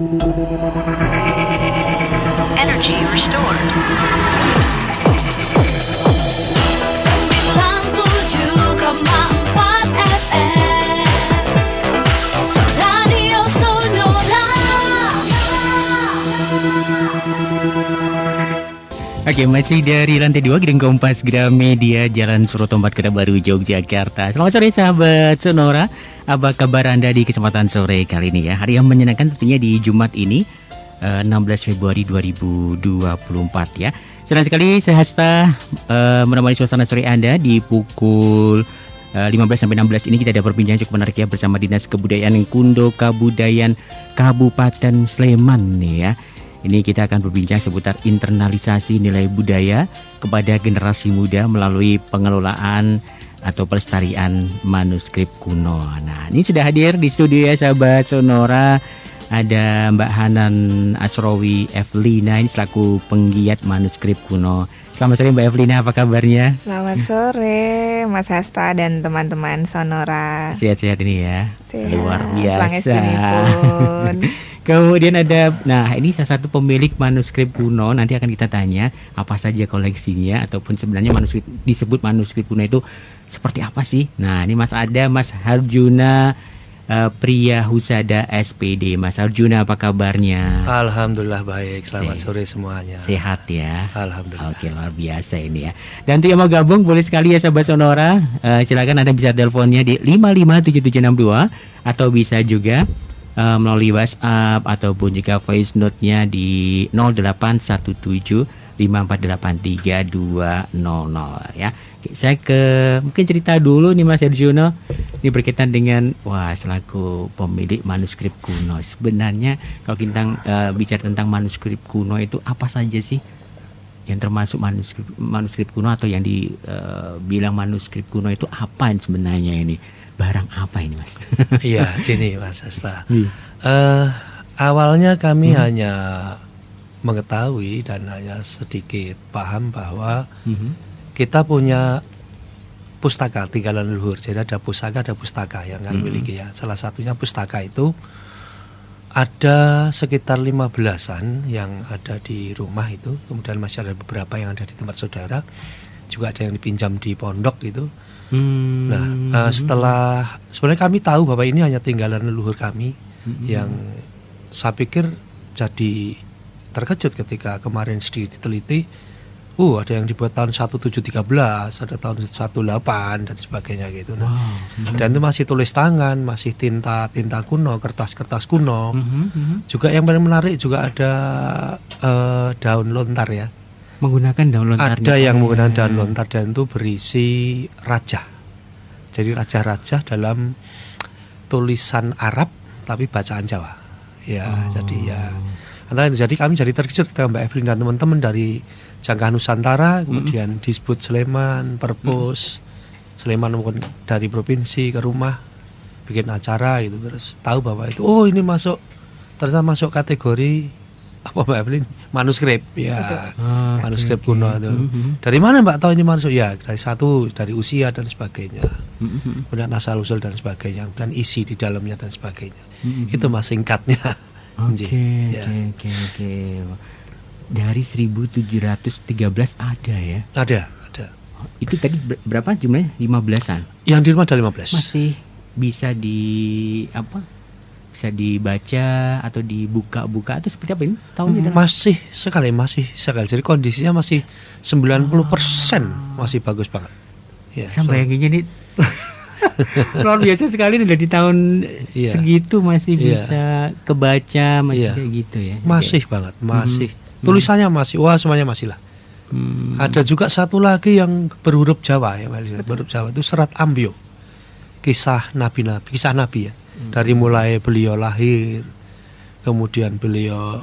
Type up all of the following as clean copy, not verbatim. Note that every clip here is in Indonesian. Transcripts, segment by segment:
Energy restored. 97,4 FM Radio Sonora. Oke, masih dari lantai 2 Gedung Kompas Gramedia, Jalan Surotombat, Kota Baru, Yogyakarta. Selamat sore sahabat Sonora. Apa kabar Anda di kesempatan sore kali ini ya? Hari yang menyenangkan tentunya di Jumat ini 16 Februari 2024 ya. Senang sekali saya Hasta menemani suasana sore Anda di pukul 15-16 ini. Kita ada perbincangan cukup menarik ya bersama Dinas Kebudayaan Kundo Kabudayan Kabupaten Sleman nih ya. Ini kita akan berbincang seputar internalisasi nilai budaya kepada generasi muda melalui pengelolaan atau pelestarian manuskrip kuno. Nah, ini sudah hadir di studio ya sahabat Sonora. Ada Mbak Hanan Asrowi Evelina, ini selaku penggiat manuskrip kuno. Selamat sore Mbak Evelina, apa kabarnya? Selamat sore Mas Hasta dan teman-teman Sonora. Sehat-sehat ini ya. Sehat. Luar biasa. Pun. Kemudian ada, nah ini salah satu pemilik manuskrip kuno. Nanti akan kita tanya apa saja koleksinya, ataupun sebenarnya manuskrip, disebut manuskrip kuno itu seperti apa sih? Nah ini Mas Harjuna Priya Husada SPD. Mas Harjuna, apa kabarnya? Alhamdulillah baik, selamat sore semuanya. Sehat ya? Alhamdulillah. Oke, luar biasa ini ya. Dan untuk yang mau gabung boleh sekali ya sahabat Sonora, silakan Anda bisa teleponnya di 557762 atau bisa juga melalui WhatsApp ataupun juga voice note-nya di 08175483 200 ya. Saya mungkin cerita dulu nih Mas Herjuno. Ini berkaitan dengan selaku pemilik manuskrip kuno. Sebenarnya kalau kita bicara tentang manuskrip kuno itu apa saja sih yang termasuk manuskrip kuno, atau yang dibilang manuskrip kuno itu apa sebenarnya ini? Barang apa ini Mas? Iya, gini Mas Hasta. Awalnya kami hanya mengetahui dan hanya sedikit paham bahwa kita punya pustaka tinggalan leluhur. Jadi ada pustaka yang kami miliki ya. Salah satunya pustaka itu ada sekitar 15-an yang ada di rumah itu. Kemudian masih ada beberapa yang ada di tempat saudara. Juga ada yang dipinjam di pondok itu. Nah, setelah sebenarnya kami tahu bahwa ini hanya tinggalan leluhur kami, yang saya pikir jadi terkejut ketika kemarin sedikit diteliti, ada yang dibuat tahun 1713, ada tahun 18 dan sebagainya gitu. Nah, dan itu masih tulis tangan, masih tinta kuno, kertas kuno. Juga yang paling menarik juga ada daun lontar ya. Menggunakan daun lontar. Ada yang menggunakan daun lontar dan itu berisi raja. Jadi raja-raja dalam tulisan Arab tapi bacaan Jawa. Ya, jadi ya antara itu. Jadi kami jadi terkejut ketika Mbak Evelyn dan teman-teman dari Jangka Nusantara, kemudian disebut Sleman, Perpus, Sleman mungkin dari provinsi ke rumah bikin acara gitu, terus tahu bahwa itu ini ternyata masuk kategori apa Mbak Evelyn? Manuskrip ya. Manuskrip kuno itu. Dari mana Mbak tahu ini manuskrip? Ya, dari usia dan sebagainya. Kemudian asal usul dan sebagainya, dan isi di dalamnya dan sebagainya. Itu Mas singkatnya. Oke. Dari 1713 ada ya? Ada. Itu tadi berapa jumlahnya? 15-an. Yang di rumah ada 15. Masih bisa bisa dibaca atau dibuka-buka atau seperti apa ini tahunnya? Masih sekali. Jadi kondisinya masih 90% masih bagus banget. Ya, sampai yang ini luar biasa sekali udah di tahun segitu masih bisa kebaca, masih kayak gitu ya. Masih banget, masih. Tulisannya masih, semuanya masih lah. Ada juga satu lagi yang berhuruf Jawa ya, berhuruf Jawa itu Serat Ambio. Kisah Nabi ya. Dari mulai beliau lahir, kemudian beliau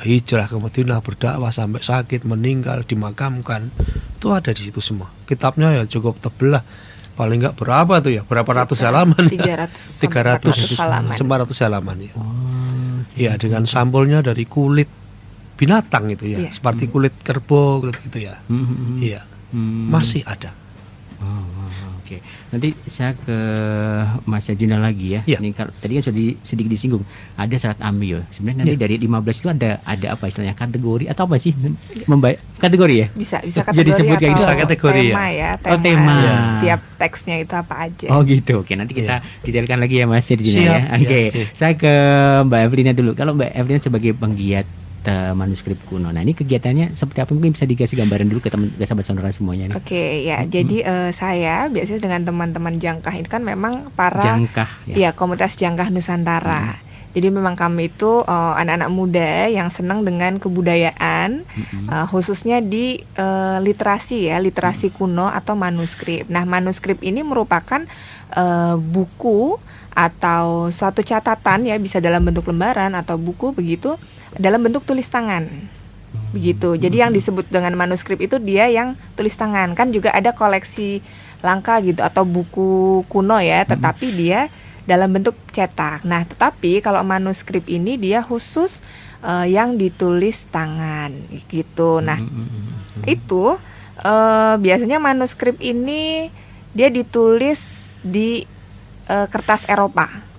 hijrah ke Madinah, berdakwah sampai sakit, meninggal, dimakamkan, itu ada di situ semua. Kitabnya ya cukup tebel lah, paling nggak berapa tuh ya, berapa ratus halaman? 300 halaman. 400 halaman ya. Ya, dengan sampulnya dari kulit binatang itu ya, seperti kulit kerbau, kulit gitu ya. Iya, masih ada. Oke, nanti saya ke Mas Juna lagi ya. Iya. Ini kalau tadi kan sudah sedikit disinggung, ada syarat ambil. Sebenarnya nanti dari 15 itu ada apa istilahnya kategori atau apa sih? Kategori ya? Bisa Jadi kategori sebut kayak atau gitu. Bisa kategori tema ya. ya. Oh, tema. Setiap teksnya itu apa aja. Oh gitu. Oke, nanti kita detailkan lagi ya Mas Juna Siap, ya. Oke, iya. saya ke Mbak Evelina dulu. Kalau Mbak Evelina sebagai penggiat manuskrip kuno, nah ini kegiatannya seperti apa? Mungkin bisa dikasih gambaran dulu ke sahabat sonora semuanya nih. Oke, ya. Jadi saya biasanya dengan teman-teman Jangkah itu kan memang para Jangkah ya komunitas Jangkah Nusantara. Jadi memang kami itu anak-anak muda yang senang dengan kebudayaan, khususnya di literasi kuno atau manuskrip. Nah, manuskrip ini merupakan buku atau suatu catatan ya, bisa dalam bentuk lembaran atau buku begitu, dalam bentuk tulis tangan. Begitu. Jadi yang disebut dengan manuskrip itu dia yang tulis tangan. Kan juga ada koleksi langka gitu atau buku kuno ya, tetapi dia dalam bentuk cetak. Nah, tetapi kalau manuskrip ini dia khusus yang ditulis tangan gitu. Nah, itu biasanya manuskrip ini dia ditulis di kertas Eropa.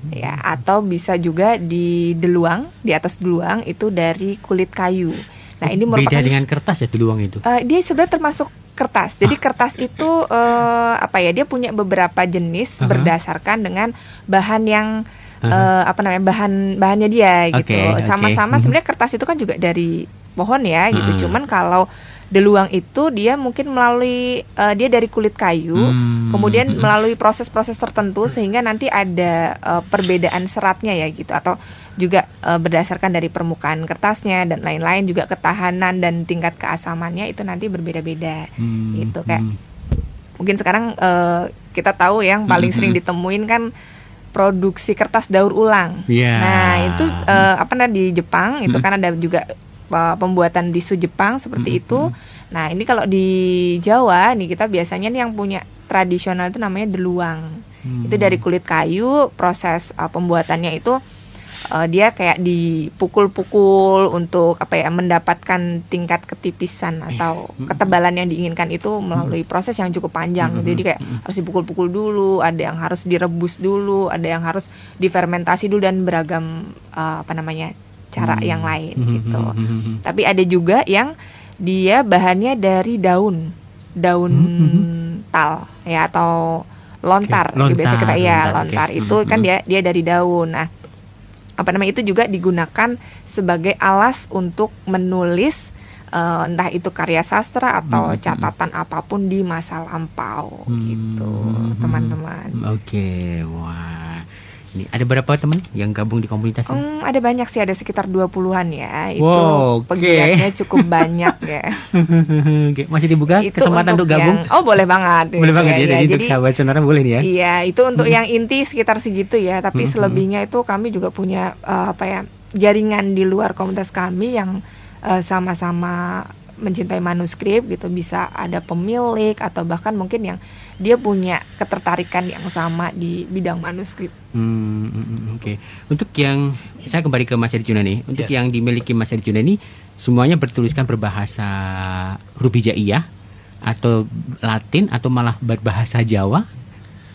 Ya, atau bisa juga di deluang, di atas deluang itu dari kulit kayu. Nah, ini merupakan beda dengan kertas ya deluang itu. Dia sebenarnya termasuk kertas. Jadi kertas itu dia punya beberapa jenis berdasarkan dengan bahan yang bahannya dia gitu. Sama-sama sebenarnya kertas itu kan juga dari pohon ya gitu. Cuman kalau deluang itu dia mungkin melalui dia dari kulit kayu, kemudian melalui proses-proses tertentu sehingga nanti ada perbedaan seratnya ya gitu, atau juga berdasarkan dari permukaan kertasnya dan lain-lain, juga ketahanan dan tingkat keasamannya itu nanti berbeda-beda gitu. Kayak mungkin sekarang kita tahu yang paling sering ditemuin kan produksi kertas daur ulang. Nah itu di Jepang itu kan ada juga pembuatan tisu Jepang seperti itu. Nah, ini kalau di Jawa nih kita biasanya nih yang punya tradisional itu namanya deluang. Itu dari kulit kayu, proses pembuatannya itu dia kayak dipukul-pukul untuk mendapatkan tingkat ketipisan atau ketebalan yang diinginkan itu melalui proses yang cukup panjang. Jadi kayak harus dipukul-pukul dulu, ada yang harus direbus dulu, ada yang harus difermentasi dulu, dan beragam cara yang lain gitu. Tapi ada juga yang dia bahannya dari daun tal ya, atau lontar. Biasa kita lontar itu kan dia dari daun. Nah, itu juga digunakan sebagai alas untuk menulis entah itu karya sastra atau catatan apapun di masa lampau gitu, teman-teman. Oke, wah. Ini ada berapa teman yang gabung di komunitas ini? Ada banyak sih, ada sekitar 20-an ya. Itu Wow, pegiatnya cukup banyak ya. Masih dibuka Itu kesempatan untuk gabung? boleh banget. Boleh banget ya, Jadi untuk sahabat sonora boleh nih ya. Iya, itu untuk yang inti sekitar segitu ya. Tapi selebihnya itu kami juga punya jaringan di luar komunitas kami yang sama-sama mencintai manuskrip gitu. Bisa ada pemilik atau bahkan mungkin yang dia punya ketertarikan yang sama di bidang manuskrip. Oke. Untuk yang, saya kembali ke Mas Arjuna nih. Untuk yang dimiliki Mas Arjuna ini semuanya bertuliskan berbahasa huruf hijaiyah atau Latin atau malah berbahasa Jawa?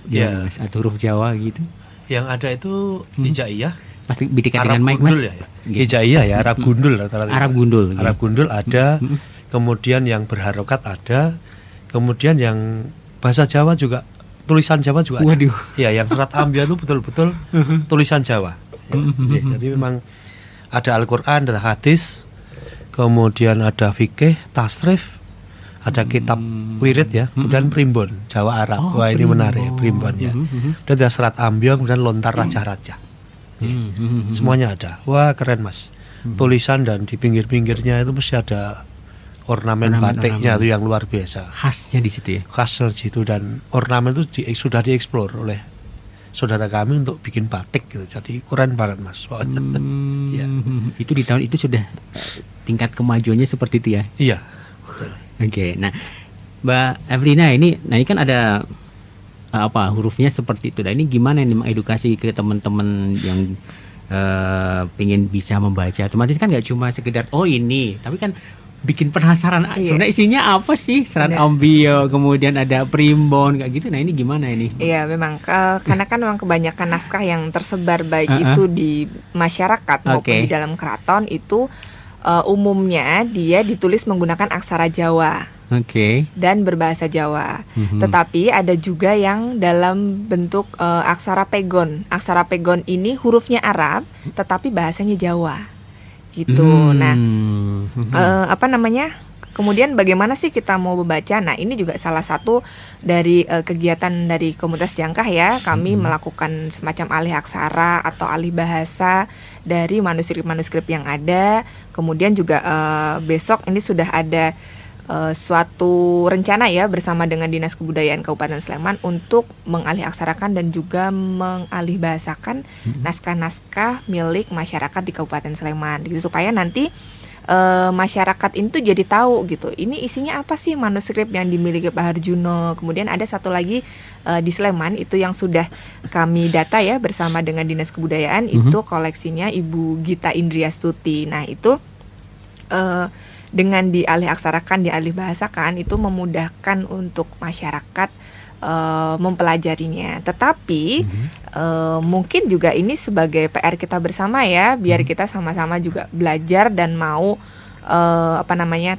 Ya, atau huruf Jawa gitu. Yang ada itu hijaiyah. Pasti bidikkan Arab dengan mic, gundul Mas. ya. Hijaiyah ya, Arab gundul rata-rata. Arab gundul. Arab gundul ada. Kemudian yang berharokat ada. Kemudian yang bahasa Jawa juga, tulisan Jawa juga ada. Waduh. Ya, yang serat ambiar itu betul-betul tulisan Jawa. Jadi memang ada Al-Quran, ada hadis, kemudian ada fikih, tasrif, ada kitab wirid ya, kemudian primbon Jawa Arab. Wah, ini menarik ya, primbon ya. Dan ada serat ambiar, kemudian lontar raja-raja. Semuanya ada. Wah, keren Mas. Tulisan dan di pinggir-pinggirnya itu mesti ada ornamen batiknya itu yang luar biasa. Khasnya di situ ya. Khasnya di situ, dan ornamen itu sudah dieksplor oleh saudara kami untuk bikin batik gitu. Jadi keren banget Mas. Ya. Itu di tahun itu sudah tingkat kemajuannya seperti itu ya. Iya. Oke. Nah, Mbak Evelina ini kan ada hurufnya seperti itu. Nah, ini gimana nih mengedukasi ke teman-teman yang pingin bisa membaca? Otomatis kan nggak cuma sekedar ini, tapi kan bikin penasaran. Iya. Sebenarnya isinya apa sih? Serat Benar. ombio, kemudian ada primbon kayak gitu. Nah, ini gimana ini? Iya, memang karena kan memang kebanyakan naskah yang tersebar baik itu di masyarakat maupun Oke. di dalam keraton itu umumnya dia ditulis menggunakan aksara Jawa Oke. dan berbahasa Jawa. Mhm. Tetapi ada juga yang dalam bentuk aksara pegon. Aksara pegon ini hurufnya Arab tetapi bahasanya Jawa. Gitu. Nah, apa namanya? Kemudian bagaimana sih kita mau membaca? Nah, ini juga salah satu dari kegiatan dari komunitas Jangkah ya. Kami melakukan semacam alih aksara atau alih bahasa dari manuskrip-manuskrip yang ada. Kemudian juga besok ini sudah ada suatu rencana ya bersama dengan Dinas Kebudayaan Kabupaten Sleman untuk mengalih aksarakan dan juga mengalih bahasakan naskah-naskah milik masyarakat di Kabupaten Sleman gitu, supaya nanti masyarakat itu jadi tahu gitu, ini isinya apa sih manuskrip yang dimiliki Pak Harjuno. Kemudian ada satu lagi di Sleman itu yang sudah kami data ya bersama dengan Dinas Kebudayaan, itu koleksinya Ibu Gita Indriastuti. Nah, itu dengan dialih aksarakan, dialih bahasakan itu memudahkan untuk masyarakat mempelajarinya. Tetapi mungkin juga ini sebagai PR kita bersama ya, biar kita sama-sama juga belajar dan mau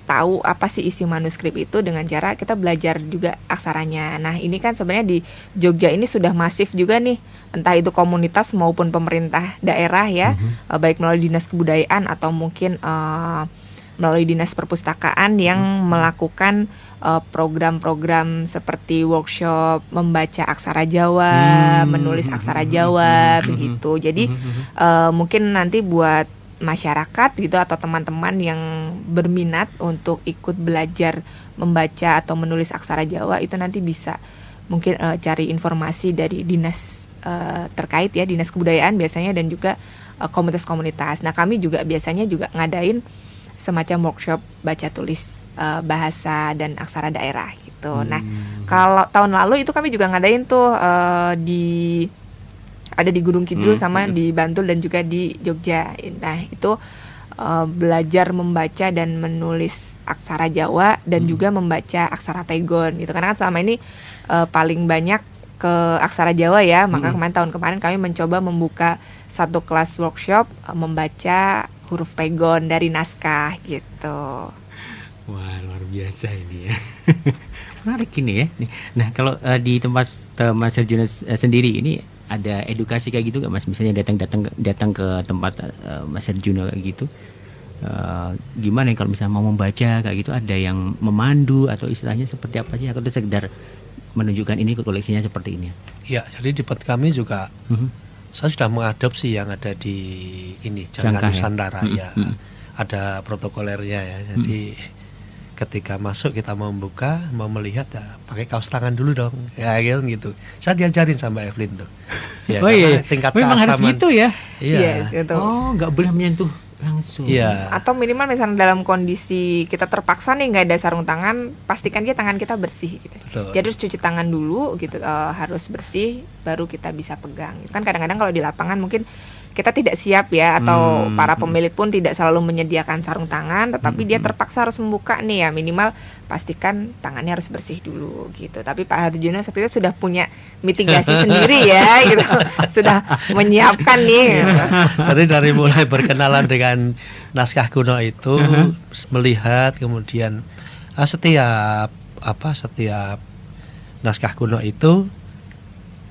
tahu apa sih isi manuskrip itu dengan cara kita belajar juga aksaranya. Nah, ini kan sebenarnya di Jogja ini sudah masif juga nih, entah itu komunitas maupun pemerintah daerah ya, baik melalui Dinas Kebudayaan atau mungkin melalui Dinas Perpustakaan yang melakukan program-program seperti workshop membaca aksara Jawa, menulis aksara Jawa, begitu. Jadi mungkin nanti buat masyarakat gitu atau teman-teman yang berminat untuk ikut belajar membaca atau menulis aksara Jawa itu nanti bisa mungkin cari informasi dari dinas terkait ya, Dinas Kebudayaan biasanya dan juga komunitas-komunitas. Nah, kami juga biasanya juga ngadain semacam workshop baca tulis bahasa dan aksara daerah gitu. Nah, kalau tahun lalu itu kami juga ngadain tuh ada di Gunung Kidul sama di Bantul dan juga di Jogja. Nah, itu belajar membaca dan menulis aksara Jawa dan juga membaca aksara pegon gitu. Karena kan selama ini paling banyak ke aksara Jawa ya, maka tahun kemarin kami mencoba membuka satu kelas workshop membaca huruf pegon dari naskah gitu. Wah, luar biasa ini ya. Menarik ini ya. Nah, kalau di tempat Mas Harjuno sendiri ini ada edukasi kayak gitu nggak Mas? Misalnya datang ke tempat Mas Harjuno kayak gitu. Gimana ya kalau misalnya mau membaca kayak gitu, ada yang memandu atau istilahnya seperti apa sih? Atau sekedar menunjukkan ini ke koleksinya seperti ini? Ya, jadi di tempat kami juga saya sudah mengadopsi yang ada di ini Jangkar Nusantara ya. Ada protokolernya ya. Jadi ketika masuk kita mau membuka, mau melihat ya pakai kaos tangan dulu dong. Ya gitu. Saya diajarin sama Evelyn tuh. Ya, iya. Tingkat memang harus keasaman gitu ya. Iya. Gitu. Oh, nggak boleh menyentuh langsung. Iya. Atau minimal misalnya dalam kondisi kita terpaksa nih nggak ada sarung tangan, pastikan dia tangan kita bersih gitu. Betul. Jadi harus cuci tangan dulu gitu, harus bersih baru kita bisa pegang. Kan kadang-kadang kalau di lapangan mungkin kita tidak siap ya, atau para pemilik pun tidak selalu menyediakan sarung tangan, tetapi dia terpaksa harus membuka nih ya, minimal pastikan tangannya harus bersih dulu gitu. Tapi Pak Harjuno sepertinya sudah punya mitigasi sendiri ya gitu, sudah menyiapkan nih gitu. Jadi dari mulai berkenalan dengan naskah kuno itu, melihat kemudian setiap naskah kuno itu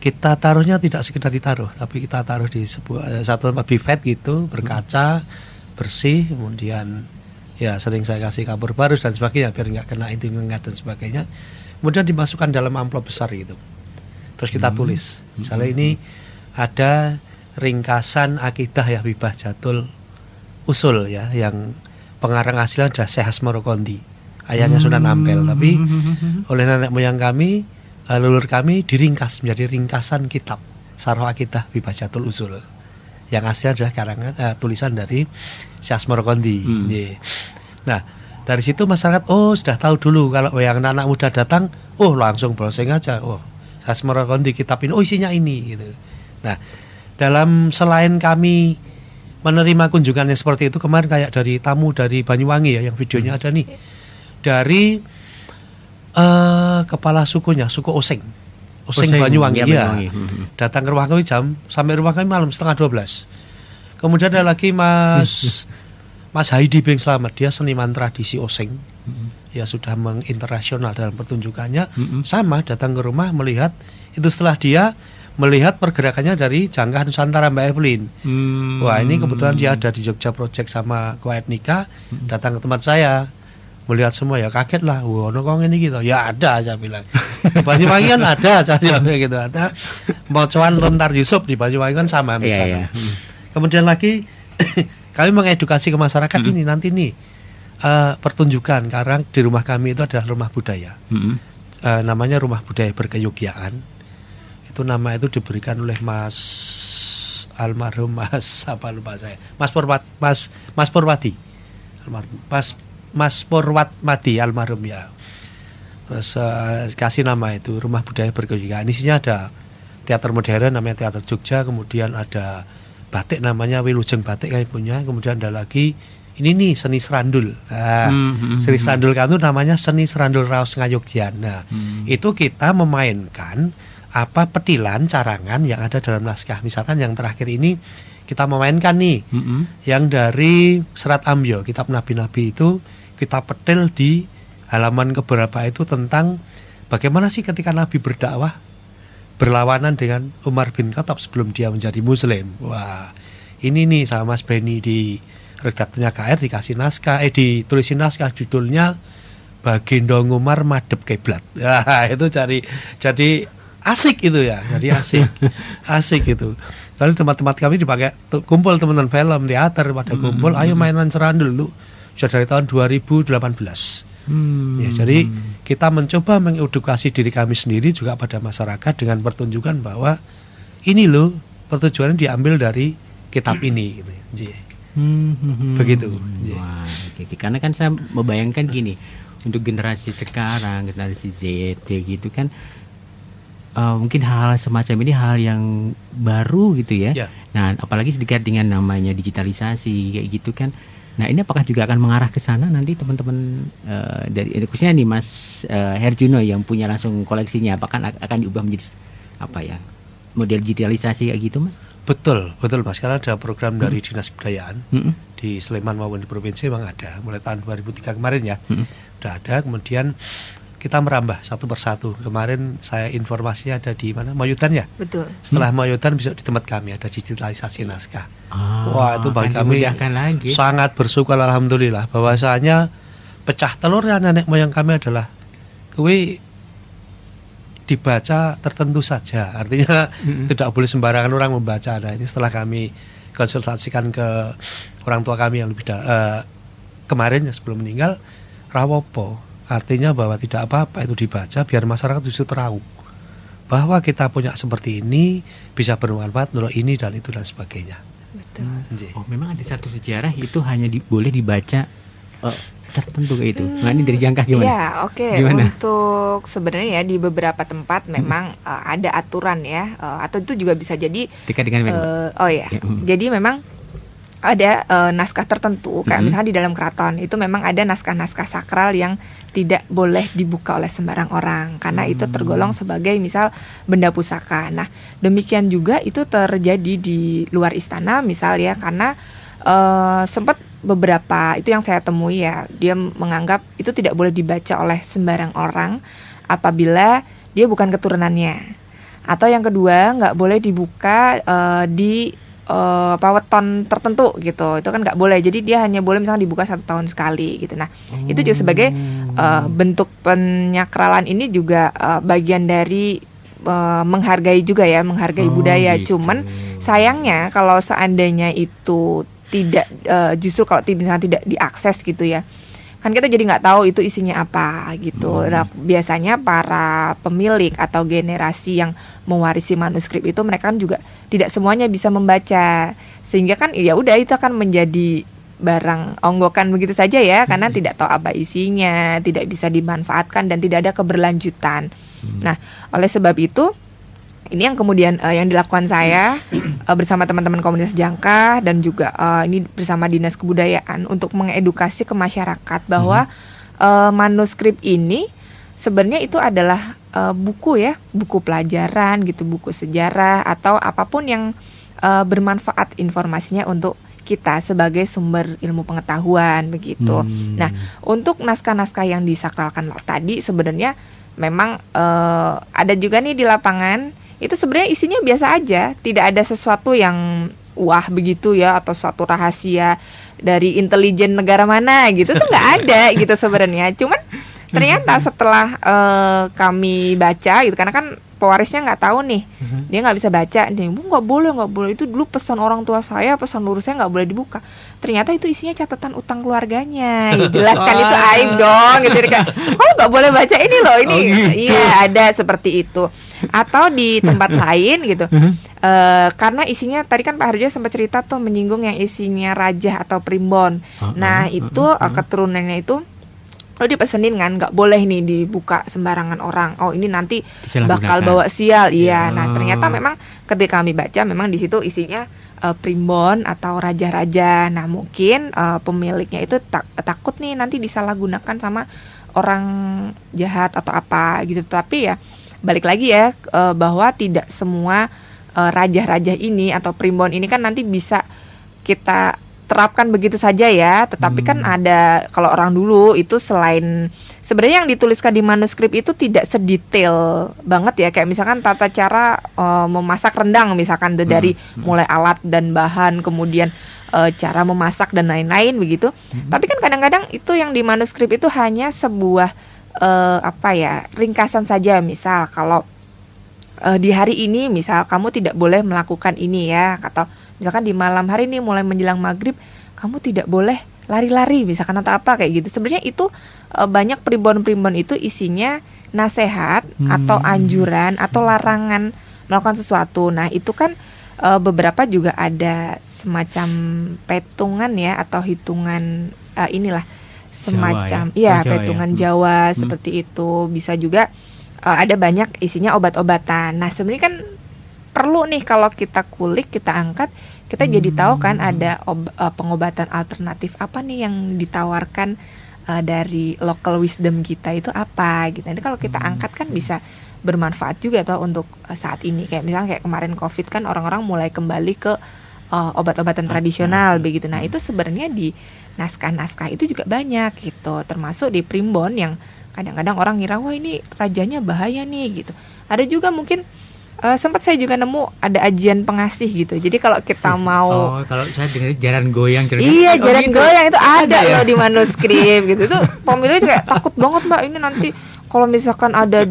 kita taruhnya tidak sekedar ditaruh, tapi kita taruh di satu tempat bifet gitu, berkaca, bersih, kemudian ya sering saya kasih kapur barus dan sebagainya biar nggak kena inti mengat dan sebagainya. Kemudian dimasukkan dalam amplop besar gitu. Terus kita tulis, misalnya ini ada ringkasan akidah ya Habibah Jatul Usul ya, yang pengarang aslinya adalah Syekh Asmoro Kondi, ayahnya Sunan Ampel, tapi oleh nenek moyang kami, leluhur kami diringkas menjadi ringkasan kitab Syarah Aqidah Bibajatul Usul yang asli adalah karangan tulisan dari Syekh Asmoro Kondi. Nah, dari situ masyarakat sudah tahu dulu kalau yang anak muda datang, langsung browsing aja, Syekh Asmoro Kondi kitab ini, isinya ini gitu. Nah, dalam selain kami menerima kunjungan yang seperti itu kemarin kayak dari tamu dari Banyuwangi ya, yang videonya ada nih, dari kepala sukunya, suku Osing Banyuwangi ya, datang ke rumah kami sampai rumah kami malam 11:30. Kemudian ada lagi Mas Haidi Beng Slamet, dia seniman tradisi Osing, ya sudah menginternasional dalam pertunjukannya, sama datang ke rumah melihat itu setelah dia melihat pergerakannya dari Jangkah Nusantara Mbak Evelyn. Wah, ini kebetulan dia ada di Jogja Project sama Quiet Nika, datang ke tempat saya, melihat semua ya kaget lah. Wah, nongkrong ini gitu. Ya ada, saya bilang. Di Banyuwangi kan ada, saya bilang gitu. Ada Mocoan Lontar Yusuf di Banyuwangi kan sama misalnya. Kemudian lagi kami mengedukasi ke masyarakat ini nanti nih pertunjukan karena di rumah kami itu adalah rumah budaya. Namanya Rumah Budaya Berkeyogyaan. Itu nama itu diberikan oleh Mas almarhum Mas apa lupa saya, Mas Purwati almarhum, Mas Purwatmadi almarhum ya. Terus kasih nama itu Rumah Budaya Berkeyogyaan. Isinya ada teater modern namanya Teater Jogja, kemudian ada batik namanya Wilujeng Batik kami punya, kemudian ada lagi ini nih seni serandul. Seni serandul kan itu namanya seni serandul Raos Ngayogyan. Nah, itu kita memainkan petilan carangan yang ada dalam naskah. Misalkan yang terakhir ini kita memainkan nih yang dari Serat Ambyo, kitab nabi-nabi itu kita petil di halaman keberapa itu tentang bagaimana sih ketika Nabi berdakwah berlawanan dengan Umar bin Khattab sebelum dia menjadi Muslim. Wah, ini nih sama Mas Benny di redaktornya KR dikasih naskah, ditulisin naskah judulnya Bagendong Umar Madhep Kiblat. Itu jadi asik itu ya, jadi asik itu. Lalu tempat-tempat kami dipakai kumpul teman-teman film, teater pada kumpul, ayo mainan serandul lu. Sudah dari tahun 2018. Ya, jadi kita mencoba mengedukasi diri kami sendiri juga pada masyarakat dengan pertunjukan bahwa ini loh pertunjukan diambil dari kitab ini gitu. Begitu. Wah, karena kan saya membayangkan gini, untuk generasi sekarang, generasi Z gitu kan, mungkin hal semacam ini hal yang baru gitu ya. Nah, apalagi sedikit dengan namanya digitalisasi kayak gitu kan. Nah, ini apakah juga akan mengarah ke sana nanti teman-teman dari khususnya nih Mas Herjuno yang punya langsung koleksinya, apakah akan diubah menjadi apa ya, model digitalisasi kayak gitu, Mas? Betul Mas. Karena ada program dari Dinas Kebudayaan di Sleman maupun di provinsi memang ada mulai tahun 2003 kemarin ya. Udah ada, kemudian kita merambah satu persatu. Kemarin saya informasinya ada di mana? Moyodan ya? Betul. Setelah Moyodan besok di tempat kami ada digitalisasi naskah. Wah, itu bagi kami lagi. Sangat bersyukur alhamdulillah bahwasanya pecah telurnya nenek moyang kami adalah kuwi dibaca tertentu saja. Artinya tidak boleh sembarangan orang membaca. Nah, ini setelah kami konsultasikan ke orang tua kami yang lebih kemarin ya sebelum meninggal, rawopo. Artinya bahwa tidak apa-apa itu dibaca biar masyarakat justru tahu bahwa kita punya seperti ini bisa bermanfaat menurut ini dan itu dan sebagainya. Betul. Oh, memang ada satu sejarah itu hanya boleh dibaca tertentu kayak itu. Nah, ini dari Jangkah gimana? Ya, oke. Untuk sebenarnya ya di beberapa tempat memang ada aturan ya, atau itu juga bisa jadi dekat dengan jadi memang ada naskah tertentu kayak misalnya di dalam keraton itu memang ada naskah-naskah sakral yang tidak boleh dibuka oleh sembarang orang karena itu tergolong sebagai misal benda pusaka. Nah, demikian juga itu terjadi di luar istana misal ya, karena sempat beberapa itu yang saya temui ya, dia menganggap itu tidak boleh dibaca oleh sembarang orang apabila dia bukan keturunannya. Atau yang kedua nggak boleh dibuka di weton tertentu gitu, itu kan nggak boleh. Jadi dia hanya boleh misalnya dibuka 1 tahun sekali gitu. Nah, itu juga sebagai bentuk penyakralan ini juga bagian dari menghargai juga ya, menghargai budaya. Gitu. Cuman sayangnya kalau seandainya itu tidak justru kalau misalnya tidak diakses gitu ya, kan kita jadi nggak tahu itu isinya apa gitu. Nah, biasanya para pemilik atau generasi yang mewarisi manuskrip itu mereka kan juga tidak semuanya bisa membaca, sehingga kan ya udah itu akan menjadi barang onggokan begitu saja ya, karena tidak tahu apa isinya, tidak bisa dimanfaatkan dan tidak ada keberlanjutan. Nah, oleh sebab itu ini yang kemudian yang dilakukan saya bersama teman-teman komunitas Jangka dan juga ini bersama Dinas Kebudayaan untuk mengedukasi ke masyarakat bahwa manuskrip ini sebenarnya itu adalah buku ya, buku pelajaran gitu, buku sejarah atau apapun yang bermanfaat informasinya untuk kita sebagai sumber ilmu pengetahuan begitu. Nah, untuk naskah-naskah yang disakralkan tadi sebenarnya memang ada juga nih di lapangan. Itu sebenarnya isinya biasa aja, tidak ada sesuatu yang wah begitu ya atau suatu rahasia dari intelijen negara mana gitu tuh nggak ada gitu sebenarnya. Cuman ternyata setelah kami baca gitu, karena kan pewarisnya nggak tahu nih, dia nggak bisa baca, nih nggak boleh itu dulu pesan orang tua saya, pesan lurus saya nggak boleh dibuka. Ternyata itu isinya catatan utang keluarganya, gitu. Jelaskan itu aib dong, gitu kan. Kalau nggak boleh baca ini loh, ini iya ada seperti itu. Atau di tempat lain gitu, karena isinya tadi kan Pak Harjo sempat cerita tuh menyinggung yang isinya raja atau primbon. Nah itu keturunannya itu lo dipesenin kan, nggak boleh nih dibuka sembarangan orang. Oh ini nanti bakal bawa sial, iya. Nah ternyata memang ketika kami baca memang di situ isinya primbon atau raja-raja. Nah mungkin pemiliknya itu takut nih nanti disalahgunakan sama orang jahat atau apa gitu. Tapi ya balik lagi ya bahwa tidak semua raja-raja ini atau primbon ini kan nanti bisa kita terapkan begitu saja ya. Tetapi kan ada, kalau orang dulu itu selain sebenarnya yang dituliskan di manuskrip itu tidak sedetail banget ya, kayak misalkan tata cara memasak rendang misalkan dari mulai alat dan bahan, kemudian cara memasak dan lain-lain begitu. Tapi kan kadang-kadang itu yang di manuskrip itu hanya sebuah ringkasan saja. Misal kalau di hari ini misal kamu tidak boleh melakukan ini ya, atau misalkan di malam hari ini mulai menjelang maghrib kamu tidak boleh lari-lari misalkan atau apa kayak gitu. Sebenarnya itu banyak primbon-primbon itu isinya nasihat atau anjuran atau larangan melakukan sesuatu. Nah itu kan beberapa juga ada semacam petungan ya atau hitungan inilah semacam petungan Jawa seperti itu. Bisa juga ada banyak isinya obat-obatan. Nah sebenarnya kan perlu nih kalau kita kulik, kita angkat, kita jadi tahu kan ada pengobatan alternatif apa nih yang ditawarkan dari local wisdom kita itu apa gitu. Nanti kalau kita angkat kan bisa bermanfaat juga toh untuk saat ini. Kayak misalnya kayak kemarin COVID kan orang-orang mulai kembali ke obat-obatan tradisional begitu. Nah itu sebenarnya di naskah-naskah itu juga banyak gitu, termasuk di primbon yang kadang-kadang orang ngira wah ini rajanya bahaya nih gitu. Ada juga mungkin sempat saya juga nemu ada ajian pengasih gitu. Jadi kalau kita mau kalau saya dengar jaran goyang iya jaran goyang itu ada loh di manuskrip gitu. Itu pemilih kayak takut banget Mbak ini nanti kalau misalkan ada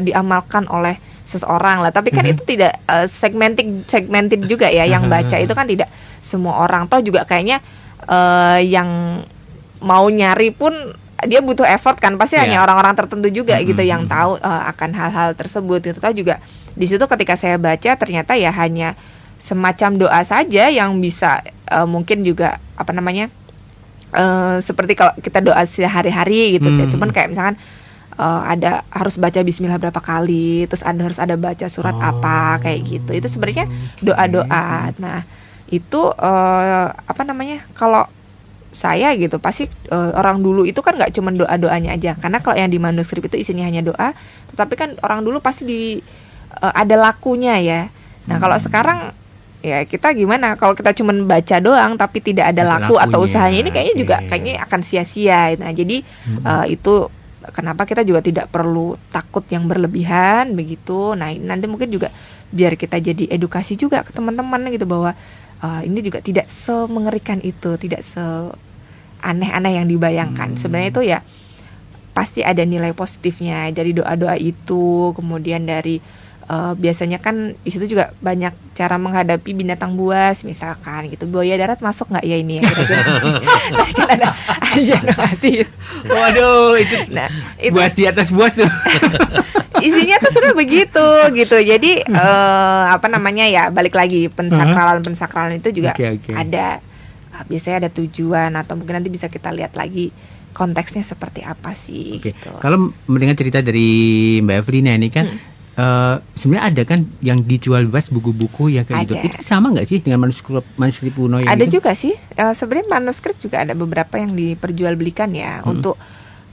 diamalkan oleh seseorang lah. Tapi kan itu tidak segmented juga ya. Yang baca itu kan tidak semua orang. Toh juga kayaknya yang mau nyari pun dia butuh effort kan, pasti hanya orang-orang tertentu juga gitu yang tahu akan hal-hal tersebut. Itu tahu juga di situ ketika saya baca ternyata ya hanya semacam doa saja yang bisa mungkin juga seperti kalau kita doa sehari-hari gitu. Cuman kayak misalkan ada harus baca bismillah berapa kali, terus harus ada baca surat apa kayak gitu. Itu sebenarnya doa-doa. Nah itu kalau saya gitu pasti orang dulu itu kan nggak cuma doa-doanya aja, karena kalau yang di manuskrip itu isinya hanya doa, tetapi kan orang dulu pasti ada lakunya ya. Nah kalau sekarang ya kita gimana kalau kita cuma baca doang tapi tidak ada laku atau usahanya, ini kayaknya akan sia-sia. Nah jadi itu kenapa kita juga tidak perlu takut yang berlebihan begitu. Nah nanti mungkin juga biar kita jadi edukasi juga ke teman-teman gitu bahwa ini juga tidak semengerikan itu, tidak aneh-aneh yang dibayangkan. Sebenarnya itu ya pasti ada nilai positifnya dari doa-doa itu. Kemudian dari biasanya kan di situ juga banyak cara menghadapi binatang buas misalkan gitu. Buaya darat masuk nggak ya ini ya kira-kira? Nah, kan ada aja ngasih. Waduh itu buas di atas buas tuh. Isinya tuh sudah begitu gitu. Jadi balik lagi pensakralan itu juga ada. Biasanya ada tujuan atau mungkin nanti bisa kita lihat lagi konteksnya seperti apa sih gitu. Kalau mendengar cerita dari Mbak Evelina ini kan sebenarnya ada kan yang dijual bebas buku-buku ya kayak gitu. Ada. Itu sama nggak sih dengan manuskrip kuno yang Ada itu? juga sih. Sebenarnya manuskrip juga ada beberapa yang diperjualbelikan ya untuk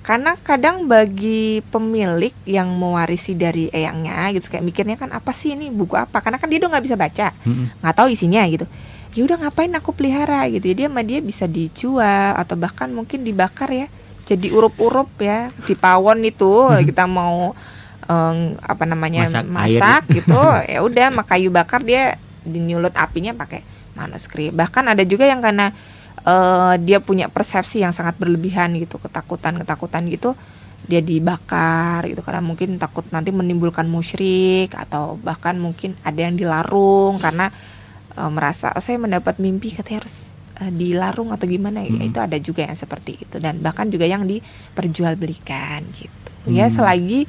karena kadang bagi pemilik yang mewarisi dari eyangnya gitu kayak mikirnya kan apa sih ini buku apa? Karena kan dia udah nggak bisa baca, nggak tahu isinya gitu. Ya udah ngapain aku pelihara gitu. Jadi sama dia bisa dijual atau bahkan mungkin dibakar ya. Jadi urup-urup ya di pawon itu kita mau masak gitu ya udah sama kayu bakar dia dinyulut apinya pakai manuskrip. Bahkan ada juga yang karena dia punya persepsi yang sangat berlebihan gitu, ketakutan gitu, dia dibakar gitu karena mungkin takut nanti menimbulkan musyrik atau bahkan mungkin ada yang dilarung karena merasa saya mendapat mimpi katanya harus dilarung atau gimana ya. Itu ada juga yang seperti itu dan bahkan juga yang diperjualbelikan gitu. Ya selagi